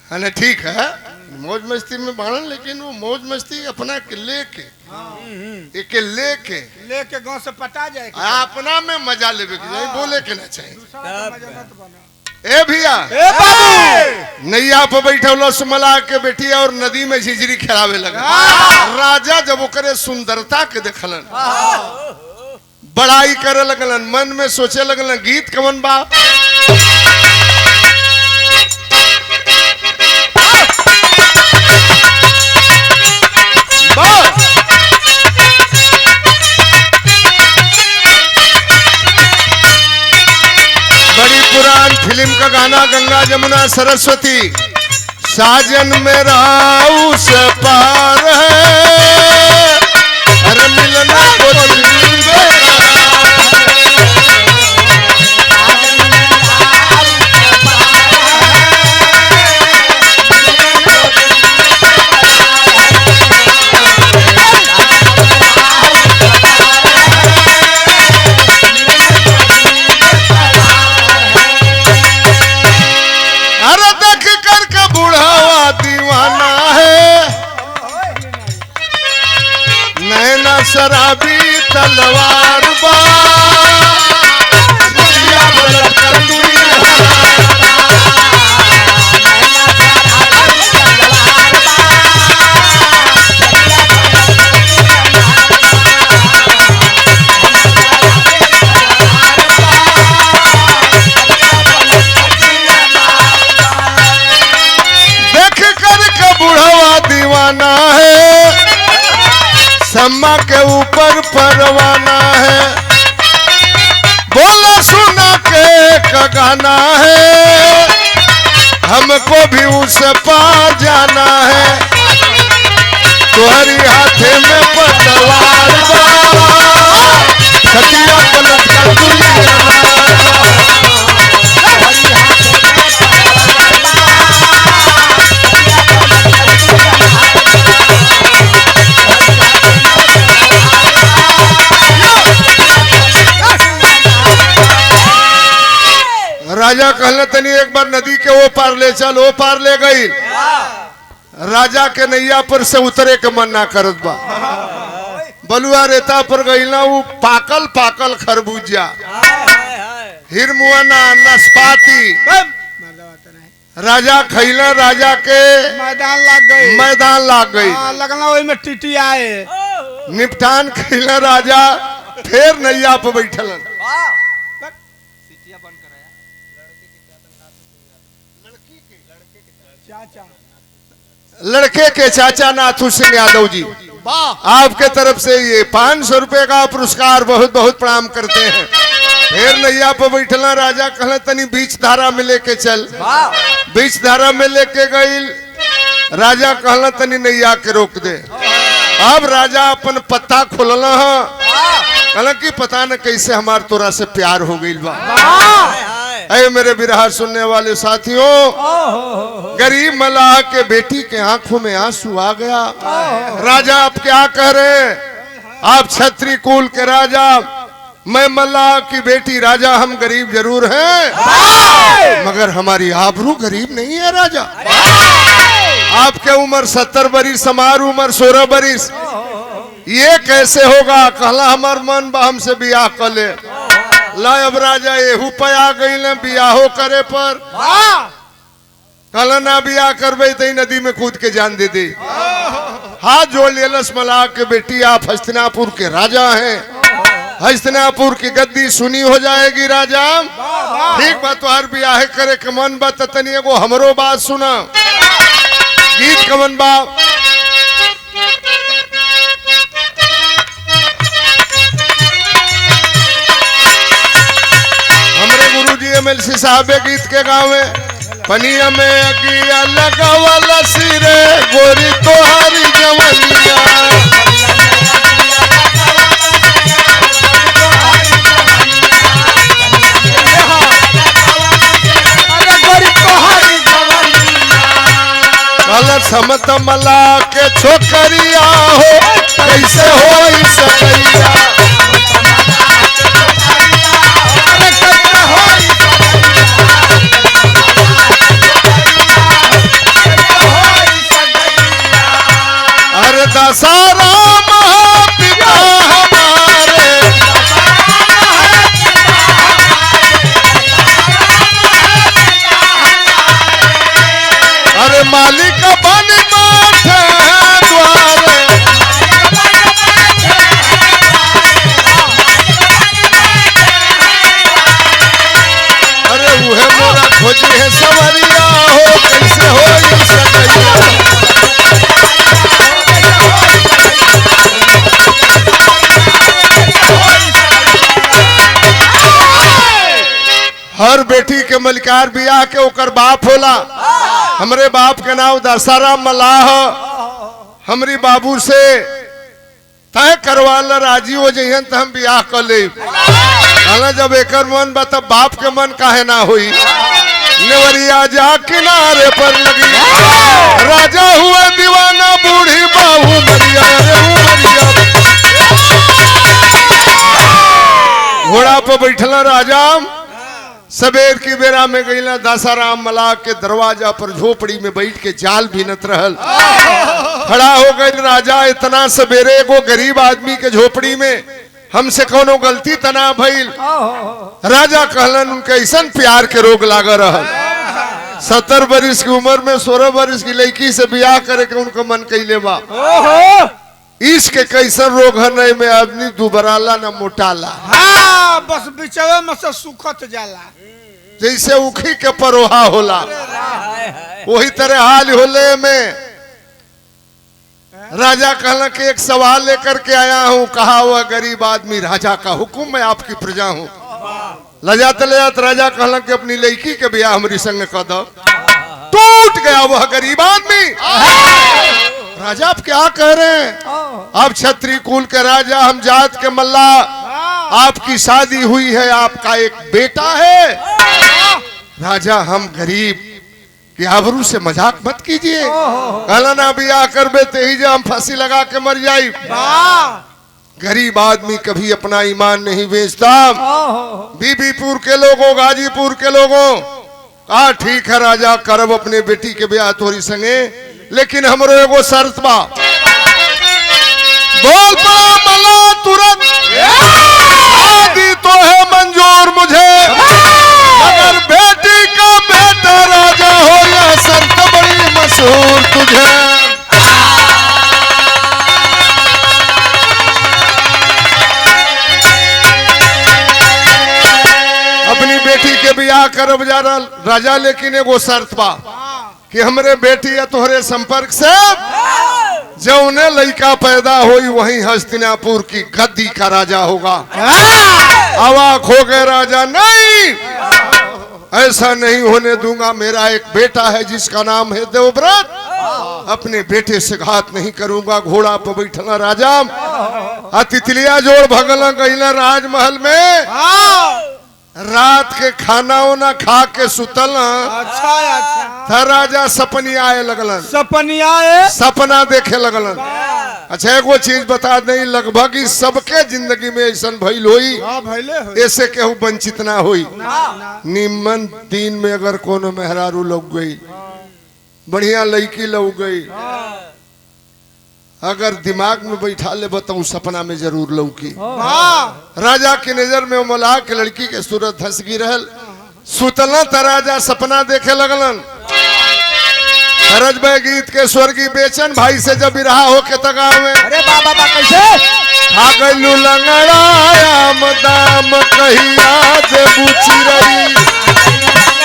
है ना, ठीक है। मौज मस्ती में बाणन, लेकिन वो मौज मस्ती अपना के लेके एक लेके लेके गांव से पटा जाए कि अपना में मजा लेवे के चाहिए, बोले के ना चाहिए। दूसरा का मजा मत बना। ए भैया, ए बाबू नैया पे बैठल सुमला के बेटी और नदी में झिझरी खिलावे लगा। राजा जब ओकरे सुंदरता के देखलन, बड़ाई करे लगलन, मन में सोचे लगलन गीत कवन बा। बड़ी पुरान फिल्म का गाना, गंगा जमुना सरस्वती, साजन मेरा उस पार है, अरे मिलना को दिल शराबी तलवार बा, देख कर के बुढ़वा दीवाना है, सम्मा के ऊपर परवाना है, बोला सुना के का गाना है, हमको भी उस पार जाना है, तुम्हारी हाथे में पतवार बा, खटिया पलट कर दुनिया राजा कहले तनी एक बार नदी के वो पार ले चल, वो पार ले गई। राजा के नैया पर से उतरे के मन ना करत बा, बलुआ रेता पर गई ना, वो पाकल पाकल खरबूजा, हिरमुआना, नाशपाती राजा खैला, राजा के मैदान लाग गई। लगना वही में टीटी आए, निपटान खैला राजा, फिर नैया पे बैठलन। लड़के के चाचा नाथू सिंह यादव जी, आपके तरफ से ये 500 रुपए का पुरस्कार, बहुत बहुत प्रणाम करते हैं। फिर नैया पे बैठला, राजा कहला तनी बीच धारा में लेके चल, बीच धारा में लेके गई। राजा कहला तनी नैया के रोक दे। अब राजा अपन पत्ता खोलना है, कहला कि पता न कैसे हमार तोरा से प्यार हो गई बा। अरे मेरे बिरहा सुनने वाले साथियों, गरीब मलाह के बेटी के आंखों में आंसू आ गया। राजा आप क्या कह रहे हैं, आप क्षत्रिय कुल के राजा, मैं मल्लाह की बेटी, राजा हम गरीब जरूर हैं मगर हमारी आबरू गरीब नहीं है राजा। आपके उम्र 70 बरिस, हमारी उम्र 16 बरिस, ये कैसे होगा। कहला हमार मन बा हमसे बियाह कर ले। ला अब राजा एहू पे आ गई न बियाहो करे पर, कहला ना बियाह करबे तो नदी में कूद के जान दे दे। हाथ जोड़ लेलस मलाह के बेटी, आप हस्तिनापुर के राजा हैं, हस्तिनापुर की गद्दी सुनी हो जाएगी राजा। ठीक बात तुहार बियाह करे के मन बा त तनी एगो हमरो बात सुना। गीत कमन बा हमरे गुरुजी एमएलसी साहब गीत के गावे पनिया में अगिया लगावला सिरे गोरी तोहारी जवनिया। समत मला के छोकरिया हो कैसे हो सकैया। अरे दशहरा पिता हमारे अरे मालिक बन माथे द्वारे। अरे उहे मोरा खोजी है सवरिया हो कैसे हो सकैया। हर बेटी के मलिकार बियाह के ओकर बाप होला। हमरे बाप के नाम दशहराम मलाह। हमरी बाबू से तय करवाला राजी हो जइहन त हम बियाह कर ले। जब एकर मन बा तब बाप के मन काहे ना हुई। नेवरिया जा किनारे पर लगी राजा हुआ दीवाना बूढ़ी बाहू मरिया रे घोड़ा पर बैठला राजा। सबेर की बेरा में गईला दशहराम मलाह के दरवाजा पर झोपड़ी में बैठ के जाल भीनत रहल। खड़ा हो गई राजा। इतना सवेरे एगो गरीब आदमी के झोपड़ी में हमसे कोनो गलती तना भइल। राजा कहलन उनके ऐसा प्यार के रोग लागा रहल। 70 बरिस की उम्र में 16 बरिस की लड़की से बियाह करे के उनका मन कैले बा। इश्क के कैसन रोग है नहीं में आदमी दुबराला न मोटाला। हाँ, बस बिचवे में से सुखत जाला। जैसे उखी के परोहा होला वही तरह हाल होले में। राजा कहला कि एक सवाल लेकर के आया हूँ। कहा हुआ गरीब आदमी राजा का हुक्म मैं आपकी प्रजा हूँ। लजात लजात राजा कहला कि अपनी लड़की के ब्याह हमारी संग कर दो। टूट गया वह गरीब आदमी। राजा आप क्या कह रहे हैं? आप क्षत्रिय कुल के राजा, हम जात के मल्ला, आपकी शादी हुई है, आपका एक बेटा है। राजा हम गरीब कि आबरू से मजाक मत कीजिए। कहला ना बियाह करबे ते ही हम फांसी लगा के मर जाई। गरीब आदमी कभी अपना ईमान नहीं बेचता। बीबीपुर के लोगों, गाजीपुर के लोगों कहा ठीक है राजा करब अपने बेटी के ब्याह तोरी संगे, लेकिन हमरो एगो शर्त बा। बोल पड़ा मला तुरंत शादी तो है मंजूर मुझे, मगर बेटी का बेटा राजा हो या शर्त बड़ी मशहूर तुझे। अपनी बेटी के ब्याह करब जा राजा, लेकिन एगो शर्त बा कि हमरे बेटी या तोहरे संपर्क से जौने लड़का पैदा हुई वही हस्तिनापुर की गद्दी का राजा होगा। अवाक हो गए राजा, नहीं ऐसा नहीं होने दूंगा। मेरा एक बेटा है जिसका नाम है देवव्रत, अपने बेटे से घात नहीं करूंगा। घोड़ा पर बैठला राजा, तितलिया जोड़ भगला गईला राजमहल में। रात के खाना उना खा के सुतल। अच्छा अच्छा। था राजा सपनिया आए लगलन। सपनिया सपना देखे लगलन। अच्छा एगो चीज बता दें, लगभग ही सबके जिंदगी में ऐसा भइल होई, ऐसे केहू वंचित ना होई। निम्न दिन में अगर कोनो मेहरारू लग गई, बढ़िया लड़की लग गई, अगर दिमाग में बैठा ले बताऊं सपना में जरूर लौकी। राजा की नजर में मलाह के लड़की के सूरत धस गई रहल। सुतला त राजा सपना देखे लगलन। गीत के स्वर्गीय बेचन भाई से जब बिरहा होके तगावे, अरे बाबा कैसे खा गलू लंगड़ायाम दाम कहिया दे बुचिरई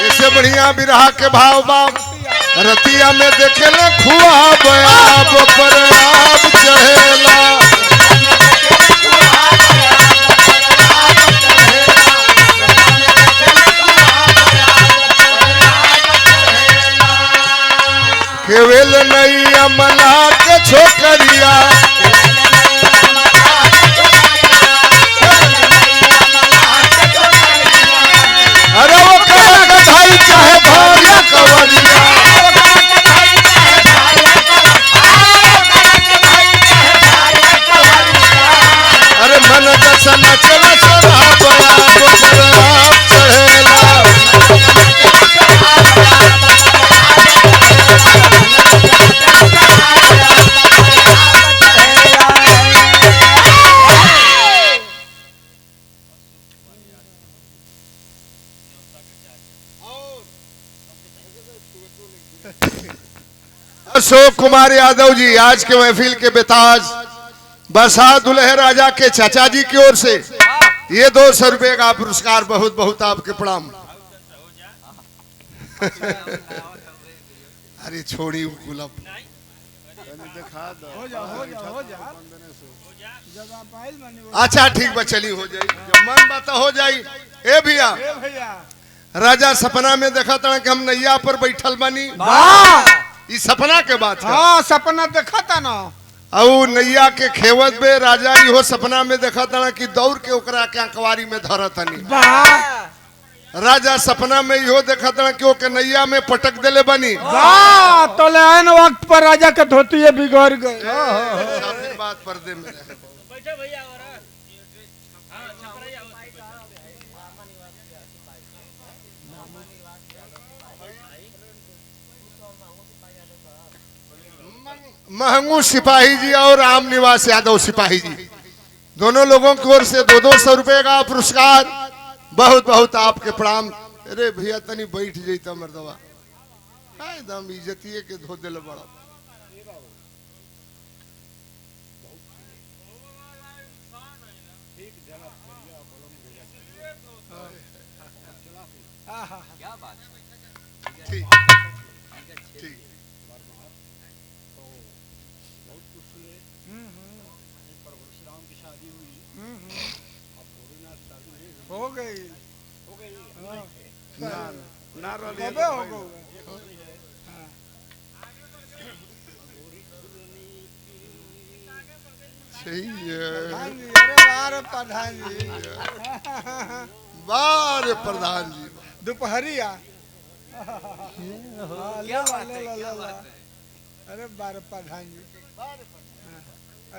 इससे बढ़िया बिरहा के भाव बाप रतिया में देखेला खुआ बयाब पर आप चढ़ेला केवल नैया मना के छोकरिया अरे वो कहा गधाई चाहे भारिया कवरिया अरे मन दसा नचला सरा बया चढ़ेला अशोक कुमार यादव जी आज के महफिल के बेताज बसा दुल्हे राजा के चाचा जी की ओर से ये 200 रुपए का पुरस्कार बहुत बहुत आपके प्रणाम। अरे छोड़ी गुलाब अच्छा ठीक बा चली हो जाई जब मन बात हो जाई। ए भैया राजा सपना में देखा था कि हम नैया पर बैठल बानी ई सपना के बात है। हाँ सपना देखा था ना और नैया के खेवत में राजा इहो सपना में देखा था कि दौड़ के ओकरा के अखबारी में धरत हनी। राजा सपना में इहो देखा था कि ओके नैया में पटक देले बनी तो लेन वक्त पर राजा के धोती बिगड़ गए। फिर बात पर्दे में रहे। महंगू सिपाही जी और राम निवास यादव सिपाही जी दोनों लोगों की ओर से 200 रुपए का पुरस्कार बहुत बहुत आपके प्रणाम। अरे भैया तनी बैठ जाता मर्दवा एकदम इज्जतिये के धो दिल बड़ा ठीक ठीक हो गई ना कबे हो गई सही है अरे बार प्रधान जी बार प्रधान जी दोपहरिया अरे बार प्रधान जी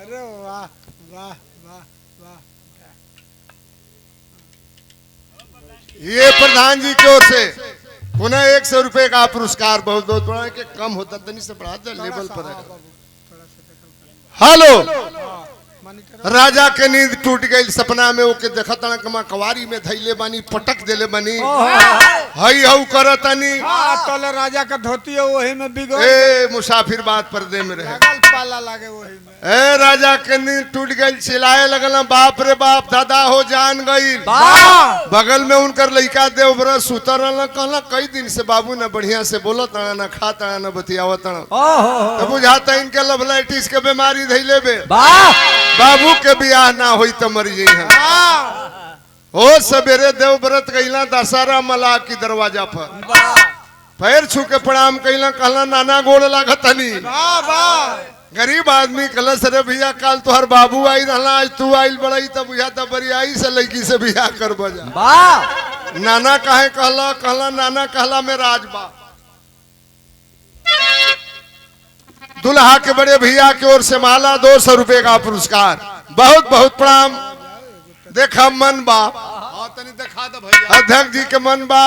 अरे वाह वाह वाह वाह ये प्रधान जी की ओर से पुनः 100 रुपए का पुरस्कार बहुत बहुत बड़ा है कि कम होता तनी से बढ़ा दे लेवल पर है। हेलो राजा के नींद टूट गई सपना में ओके देखा तना कमा कवारी में धैले बानी पटक देले बानी हई हऊ करतनी तोले राजा का धोती है वही में बिगड़ ए मुसाफिर बात पर्दे में रहे लगल पाला लागे वही में ए राजा के नींद टूट गई चिल्लाए लगल बाप रे बाप दादा हो जान गई बगल में उनकर लड़का देवव्रत सुतर कहला कई दिन से बाबू न बढ़िया से बोलत न खाता न बतियावत तो बुझाता इनके लवलाइटिस के बीमारी धैले बे बाबू के बियाह ना होई तो मर जाई है। ओ सवेरे देवव्रत कइला दशहरा मला की दरवाजा पर पैर छू के प्रणाम कइला कहला नाना गोड़ लागतनी गरीब आदमी कहला सरे भैया काल तोहर बाबू आई रहला आज तू आइल बड़ई तब बुझाता बरियाई से लड़की से बियाह कर बजा नाना काहे कहला कहला नाना कहला में राजबा दुल्हा के बड़े भैया की ओर से माला 200 रुपए का पुरस्कार बहुत बहुत प्रणाम। देखा मन बा देखा दो भैया अध्यक्ष जी के मन बा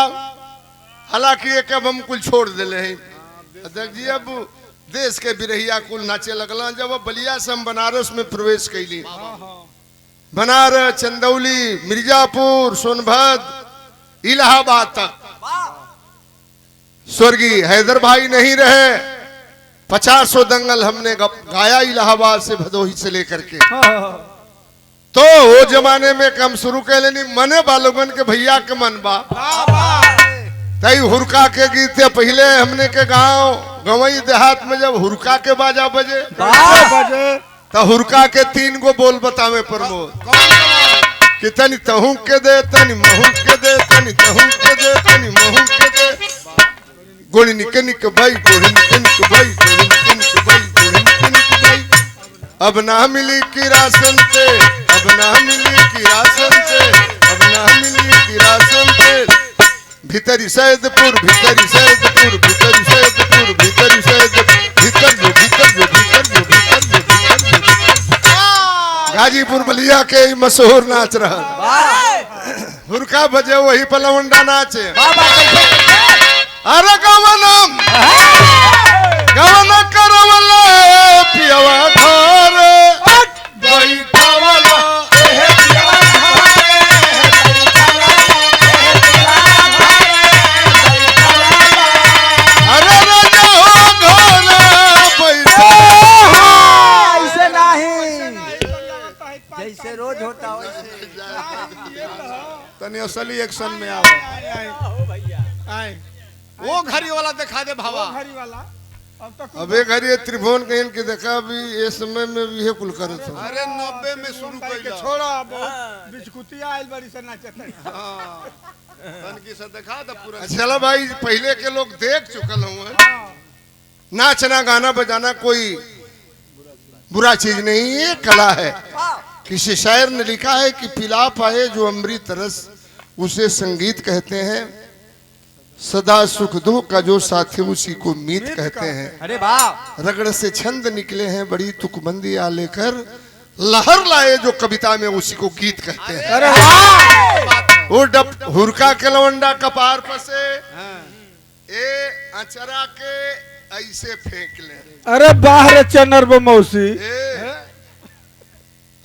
हालांकि एक अब हम कुल छोड़ दिले हैं अध्यक्ष जी अब देश के बिरहिया कुल नाचे लगला जब बलिया से हम बनारस में प्रवेश कैली बनारस चंदौली मिर्जापुर सोनभद्र इलाहाबाद तक स्वर्गीय हैदर भाई नहीं रहे, 50 दंगल हमने गाया इलाहाबाद से भदोही से लेकर के। तो वो जमाने में कम शुरू के लेनी मने बालोगन के भैया के मन बा तई हुरका के गीत थे पहले हमने के गांव गवई देहात में जब हुरका के बाजा बजे तो हुरका के 3 गो बोल बतावे प्रमोद कि तनी तहू के दे तनी महू के दे तनी तहू के दे तनी महू के दे गोली निके निके भाई गोली निके निके भाई गोली निके निके भाई गोली निके निके भाई अब ना मिली किरासन ते अब ना मिली किरासन ते अब ना मिली किरासन ते भीतरी सैदपुर भीतरी सैदपुर भीतरी सैदपुर भीतरी सैदपुर भीतर जो भीतर जो भीतर जो भीतर जो भीतर जो गाजीपुर बलिया के मशहूर नाच रहा हुरका बजे वही पलवंडा नाचे अरे गवनम गवन करवला पियवा घर बैठवला अरे राजा हो घर बैठा ऐसे नहीं जैसे रोज होता वैसे तनी असली एक्शन में आओ वो घड़ी वाला दिखा दे भावा। अबे घरी त्रिभुवन कहीं के देखा अभी ये समय में भी है कुल करत हो। अरे 90 में शुरू कर छोड़ा बिस्कुटिया आइल बड़ी से नाचत तनकी से दिखा दे पूरा। चलो भाई पहले के लोग देख चुकल हुए नाचना गाना बजाना कोई बुरा चीज नहीं है कला है। किसी शायर ने लिखा है कि पिला पाए जो अमृत रस उसे संगीत कहते हैं, सदा सुख दुख का जो साथी उसी को मीत कहते हैं। अरे वाह रगड़ से छंद निकले हैं बड़ी तुकबंदियां लेकर, लहर लाए जो कविता में उसी को गीत कहते हैं। अरे वाह वो डब हुरका के लवंडा कपार फसे ए अचरा के ऐसे फेंक ले। अरे बाहर चनर मौसी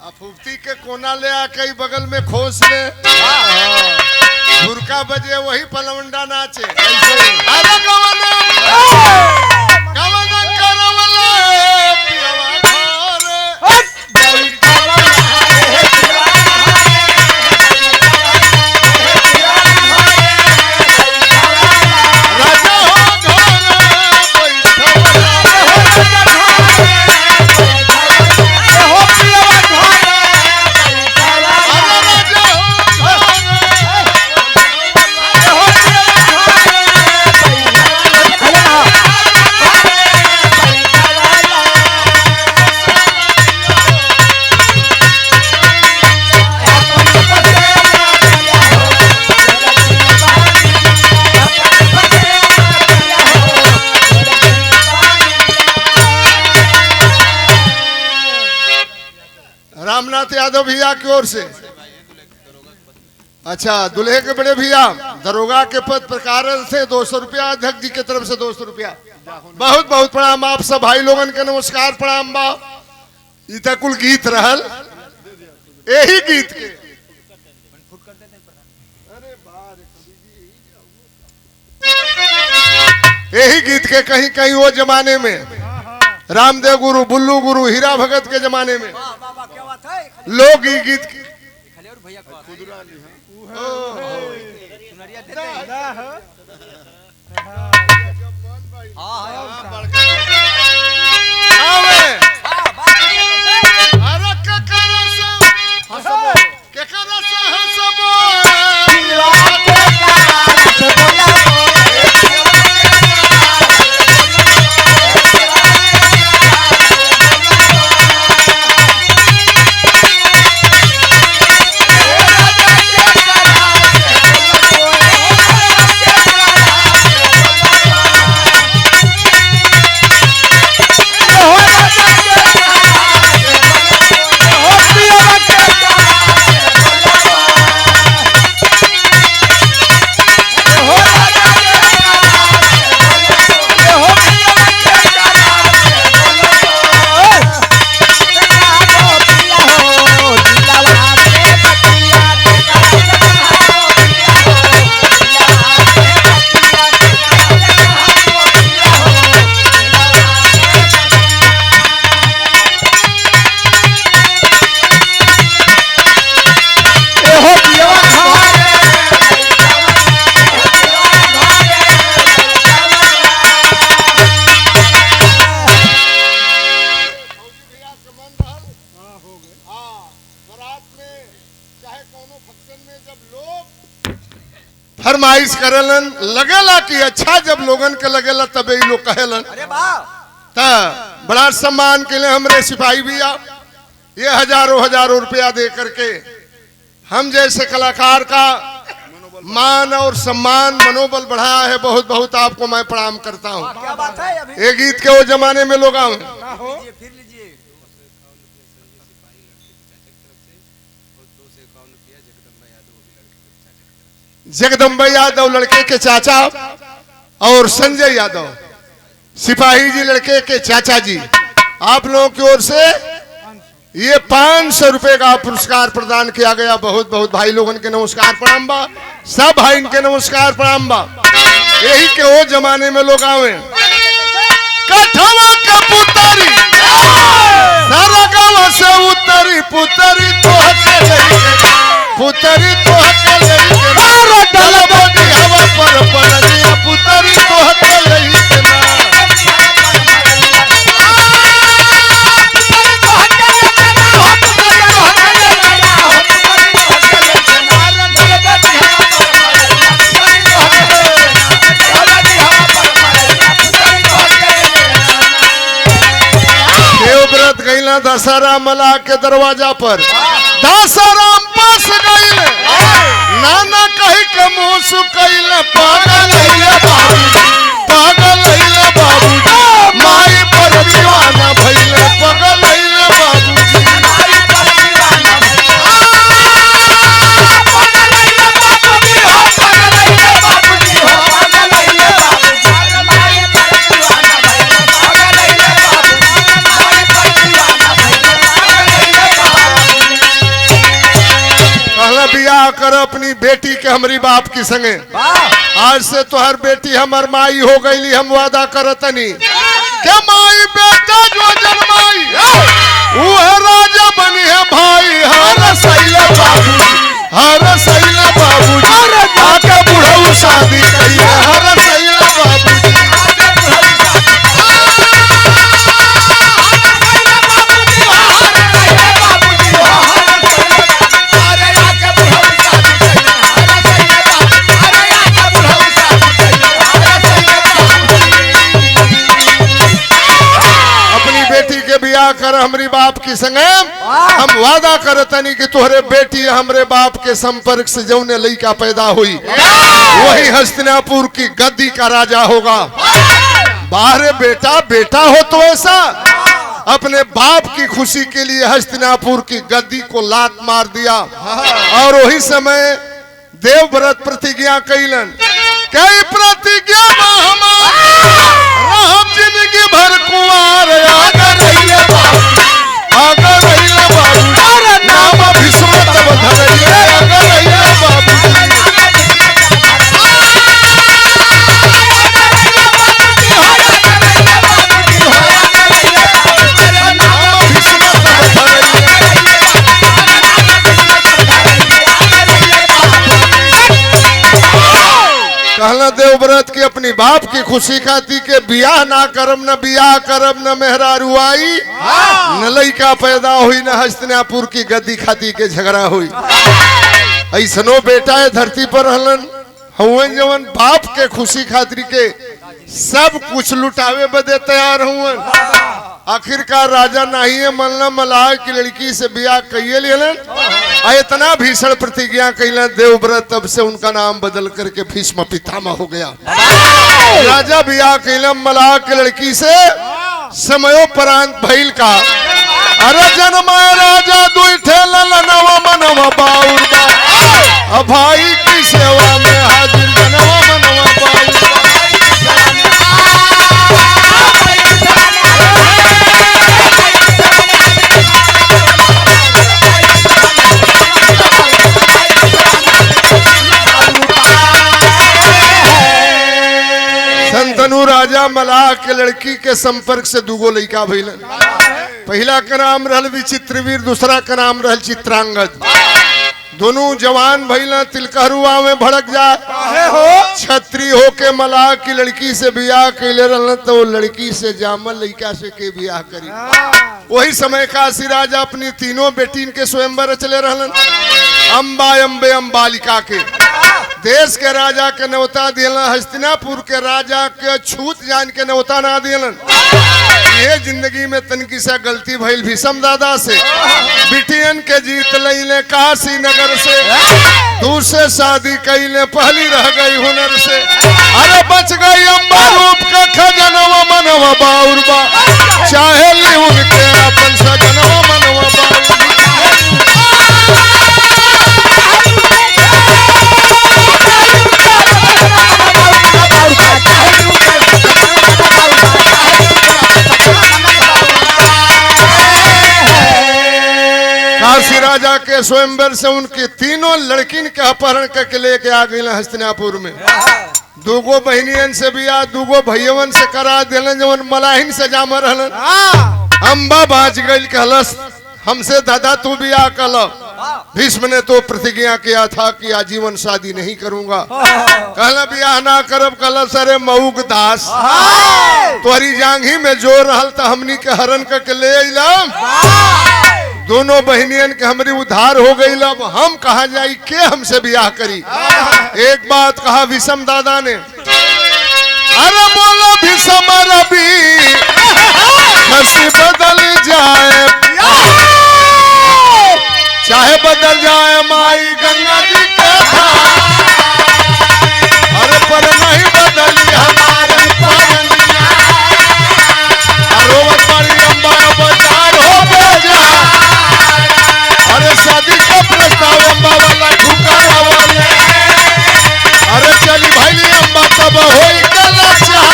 अफुफ्ती के कोना ले आके बगल में खोस ले। हुरका बजे वही पलवंडा नाचे अरे गवना गवना करवला पियवा घर राजा हो रामनाथ यादव भैया की ओर से। अच्छा दुल्हे के बड़े भैया दरोगा के पद प्रकार से 200 रुपया, अध्यक्ष जी की तरफ से 200 रुपया। बहुत बहुत प्रणाम आप सब भाई लोगन के नमस्कार प्रणाम बा। इतना कुल गीत रहल यही गीत के यही गीत के कहीं कहीं वो जमाने में रामदेव गुरु बुल्लू गुरु हीरा भगत के जमाने में लोग ये गीत बारात में चाहे कोनो फंक्शन में जब लोग फरमाइश करेलन लगेला कि अच्छा जब लोगन के लगेला तबे ही लोग कहेलन ता बड़ा सम्मान के लिए हमरे सिपाही भैया ये हजारों रुपया दे करके हम जैसे कलाकार का मान और सम्मान मनोबल बढ़ाया है। बहुत बहुत आपको मैं प्रणाम करता हूँ। क्या बात है अभी ये गीत के वो जमाने में लोग आए ना हो फिर लीजिए 251 रुपया जगदम्बा यादव वो भी लड़के के चाचा की तरफ से। जगदम्बा यादव लड़के के चाचा और संजय यादव सिपाही जी लड़के के चाचा जी, आप लोगों की ओर से ये 500 रुपए का पुरस्कार प्रदान किया गया। बहुत बहुत भाई लोगन के नमस्कार प्रणाम बा, सब भाई इनके नमस्कार प्रणाम बा। यही के वो जमाने में लोग आवे कठवा का पुतरी सारा गाँव से उतरी पुतरी तो पुतरी तो हवा पर पड़िया पुतरी तो गईला दशहरा मला के दरवाजा पर दशहराम पास गईल नाना कही के मुंह सुकैल पागल लइले बाबूजी माई पर दीवाना भइले पागल लइले बाबूजी बियाह कर अपनी बेटी के हमारी बाप की संगे। आज से तो हर बेटी हमार माई हो गई। हम वादा करतनी के माई बेटा जो जन्माई वो है राजा बनी है भाई। हर सैला बाबूजी आके बुढ़ऊ शादी करिए। हर सैला बाबूजी कर हमारी बाप की संगे। हम वादा करतनी कि तुहरे बेटी हमरे बाप के संपर्क से जौने लड़का पैदा हुई वही हस्तिनापुर की गद्दी का राजा होगा। बाहरे बेटा बेटा हो तो ऐसा अपने बाप की खुशी के लिए हस्तिनापुर की गद्दी को लात मार दिया। और वही समय देवव्रत प्रतिज्ञा कैलन कई प्रतिज्ञा हम जिंदगी भर कुंवार अगर रहिले बाबू नाम विस्मत बधरिए अगर रहिले बाबू कहला देवव्रत की अपनी बाप की खुशी खाती के बियाह ना करम न बियाह करम न मेहरारू आई न लइका पैदा हुई न हस्तिनापुर की गद्दी खाती के झगड़ा हुई। ऐसनो बेटा है धरती पर रहलन हुए जवन बाप के खुशी खातिर के सब कुछ लुटावे बदे तैयार हुए। आखिरकार राजा नहीं है मल्ला मलाह की लड़की से बियाह कहिए लेलन। इतना भीषण प्रतिज्ञा कैला देवव्रत तब से उनका नाम बदल करके भीष्म पितामह हो गया। राजा बियाह कैला मलाह की लड़की से समयोपरांत भइल का अरे जन्मा राजा दुई ठेला नवा मनवा बाउर बा भाई की सेवा में हाजिर नवा मनवा बाउर संतनु राजा मलाह के लड़की के संपर्क से दुगो लड़का भइलन। पहला का नाम रहल विचित्रवीर, दूसरा का नाम रहल चित्रांगद। दोनों जवान भइला तिलकहरुआ में भड़क जाए काहे हो छत्री होके मलाह की लड़की से बियाह कैले रहलन तो वो लड़की से जामल लड़का से के बियाह करी। वही समय काशी राजा अपनी तीनों बेटीन के स्वयंवर चले रहलन। अम्बा अम्बे अम्बालिका के देश के राजा के न्योता दिलन, हस्तिनापुर के राजा के छूत जान के न्योता ना दिलन। ये जिंदगी में तनकी सा गलती भइल भीषम दादा से। बिटियन के जीत लैले काशी नगर से, दूसरे शादी कैले पहली रह गई हुनर से। अरे बच गई अम्बा रूप का खजनवा मनवा बाउरबा, चाहे ली उनके अपन सजनवा मनवा बाउरबा। काशी राजा के स्वयंवर से उनकी तीनों लड़किन के अपहरण करके लेके आ गई हस्तिनापुर में। दूगो बहनियन से बियाह दूगो भैयवन से करा दिलन, जवन मलाहिन से जाम रहलन। अम्बा बाज गई कहलस हमसे दादा तू बियाह कल। भीष्म ने तो प्रतिज्ञा किया था कि आजीवन शादी नहीं करूंगा। कहला बियाह ना करब। कहला सरे मऊग दास तोहरी जांघी में जोर रहल तो हमनी के हरण करके ले अइलम। दोनों बहनियन के हमारी उधार हो गई। अब हम कहा जाई के हमसे बियाह करी। एक बात कहा भीषम दादा ने, अरे बोला भीषम रवि हंसी बदल जाए, चाहे बदल जाए माई गंगा जी के धार, अरे पर नहीं बदली हमारी परनिया। रोवत बड़ी अम्बा बाजार हो बेजा, अरे शादी का प्रस्ताव अम्बा वाला ठुकारा वाले। अरे चली भाई अम्बा तब होई कलाचा,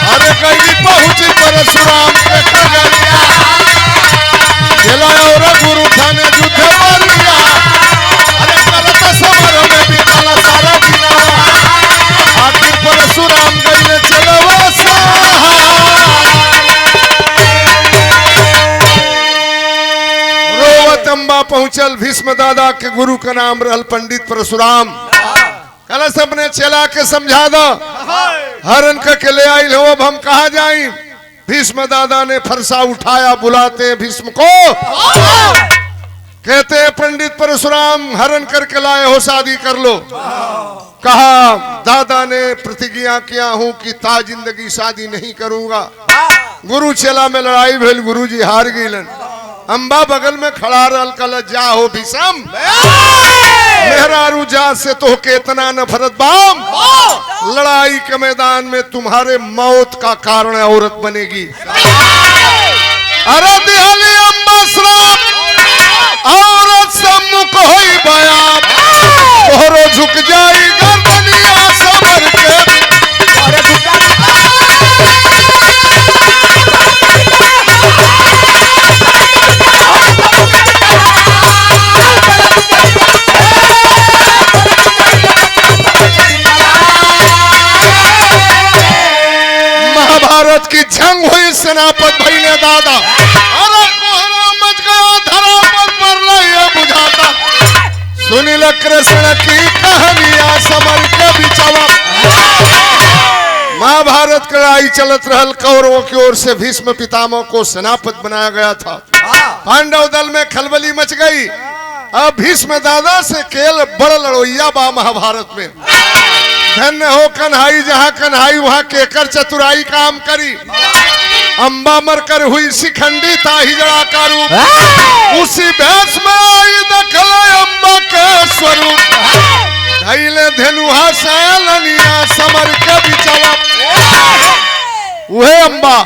अरे गई पहुंची परशुराम के कगरिया। चला और गुरु थाने युद्ध मारिया, अरे करत समर में बीतला सारा दिनवा। आखिर परशुराम गई चलवा सहा। अम्बा पहुंचल भीष्म दादा के गुरु का नाम रहल पंडित परशुराम। कल सबने चला के समझा दो हरण के ले आई हो, अब हम कहा जाई। भीष्म दादा ने फरसा उठाया, बुलाते हैं भीष्म को। कहते हैं पंडित परशुराम हरण करके लाए हो, शादी कर लो। कहा दादा ने प्रतिज्ञा किया हूं कि ता जिंदगी शादी नहीं करूंगा। गुरु चेला में लड़ाई भेल, गुरु जी हार गईलन। अम्बा बगल में खड़ा रहल, कल जा हो भीषम मेहरारू जा से तो के इतना नफरत बाम, लड़ाई के मैदान में तुम्हारे मौत का कारण औरत बनेगी। अरे दिहाली अम्बा श्राप, औरत सम्मुख होई बयाप, तोहरो झुक जाई गर्दनिया समर के। महाभारत की जंग हुई, सेनापत भाई ने दादा, अरे कोहरा मच गया धरा पर मरला ये बुझाता। सुनील कृष्ण की कहानियां समर के बिचवा। महाभारत की लड़ाई चलत रहल, कौरवों की ओर से भीष्म पितामह को सेनापत बनाया गया था। पांडव दल में खलबली मच गई। अब भीष्म दादा से केल बड़ लड़ोइया बा महाभारत में। धन्य हो कन्हाई, जहां कन्हाई वहां केकर चतुराई काम करी। अम्बा मरकर हुई शिखंडी था हिजड़ा का रूप, उसी भेष में आई दखले अम्बा के स्वरूप। धैले धेनुहा सैलनिया समर के बिचवा। वह अम्बा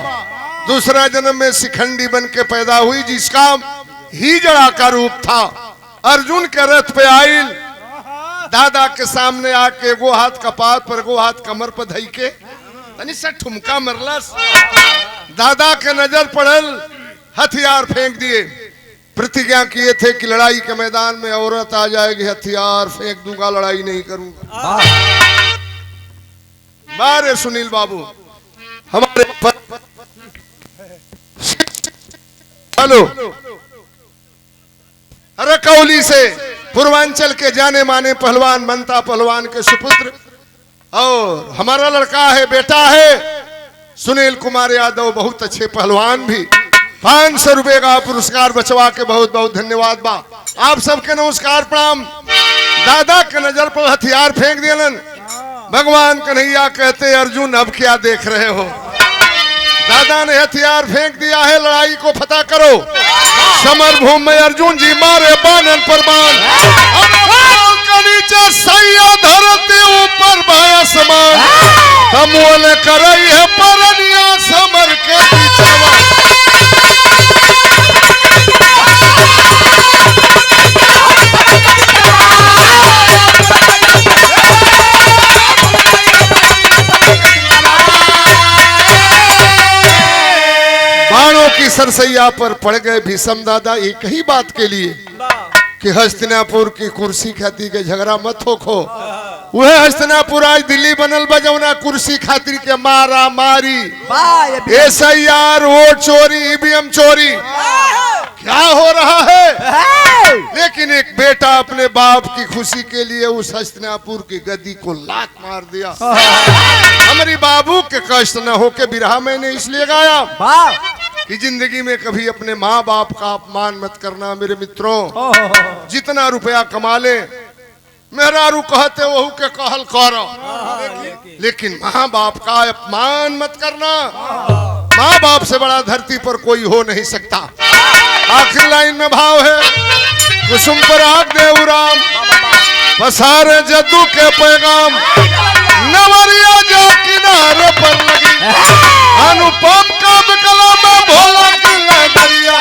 दूसरा जन्म में शिखंडी बन के पैदा हुई, जिसका हिजड़ा का रूप था। अर्जुन के रथ पे आइल, दादा के सामने आके गो हाथ कपार पर गो हाथ कमर पर धई के तनी से ठुमका मरलस। दादा के नजर पड़ल, हथियार फेंक दिए। प्रतिज्ञा किए थे कि लड़ाई के मैदान में औरत आ जाएगी, हथियार फेंक दूंगा, लड़ाई नहीं करूंगा। मारे सुनील बाबू हमारे हेलो, अरे कहो सिंगरौली से पूर्वांचल के जाने माने पहलवान मनता पहलवान के सुपुत्र और हमारा लड़का है, बेटा है सुनील कुमार यादव, बहुत अच्छे पहलवान भी। 500 रुपए का पुरस्कार बचवा के बहुत बहुत धन्यवाद बा। आप सबके नमस्कार प्रणाम। दादा के नजर पर हथियार फेंक दिलन। भगवान कन्हैया कहते अर्जुन अब क्या देख रहे हो। दादा ने हथियार फेंक दिया है, लड़ाई को फतह करो। समर भूमि में अर्जुन जी मारे बानन पर बाण, के नीचे सैया धरती ऊपर भाया समान। तमुल करई है परनिया समर के पीछे। बाणों की सरसैया पर पड़ गए भीष्म दादा एक ही बात के लिए कि हस्तिनापुर की कुर्सी खातिर के झगड़ा मत होखो। वह हस्तिनापुर आज दिल्ली बनल बजौना कुर्सी खातिर के मारा मारी, SIR वोट चोरी, EVM चोरी, क्या हो रहा है। लेकिन एक बेटा अपने बाप की खुशी के लिए उस हस्तिनापुर की गद्दी को लात मार दिया। हमारी बाबू के कष्ट न हो के बिरहा मैंने इसलिए गाया कि जिंदगी में कभी अपने माँ बाप का अपमान मत करना मेरे मित्रों। जितना रुपया कमा ले मेहरारू कहते वहू के कहल करो, लेकिन माँ बाप का अपमान मत करना। माँ बाप से बड़ा धरती पर कोई हो नहीं सकता। आखिर लाइन में भाव है, कुसुम पर आग देवराम पसारे जद्दू के पैगाम, नवरिया जो किनारे पर लगी अनुपम का कला में भोला की लहरिया।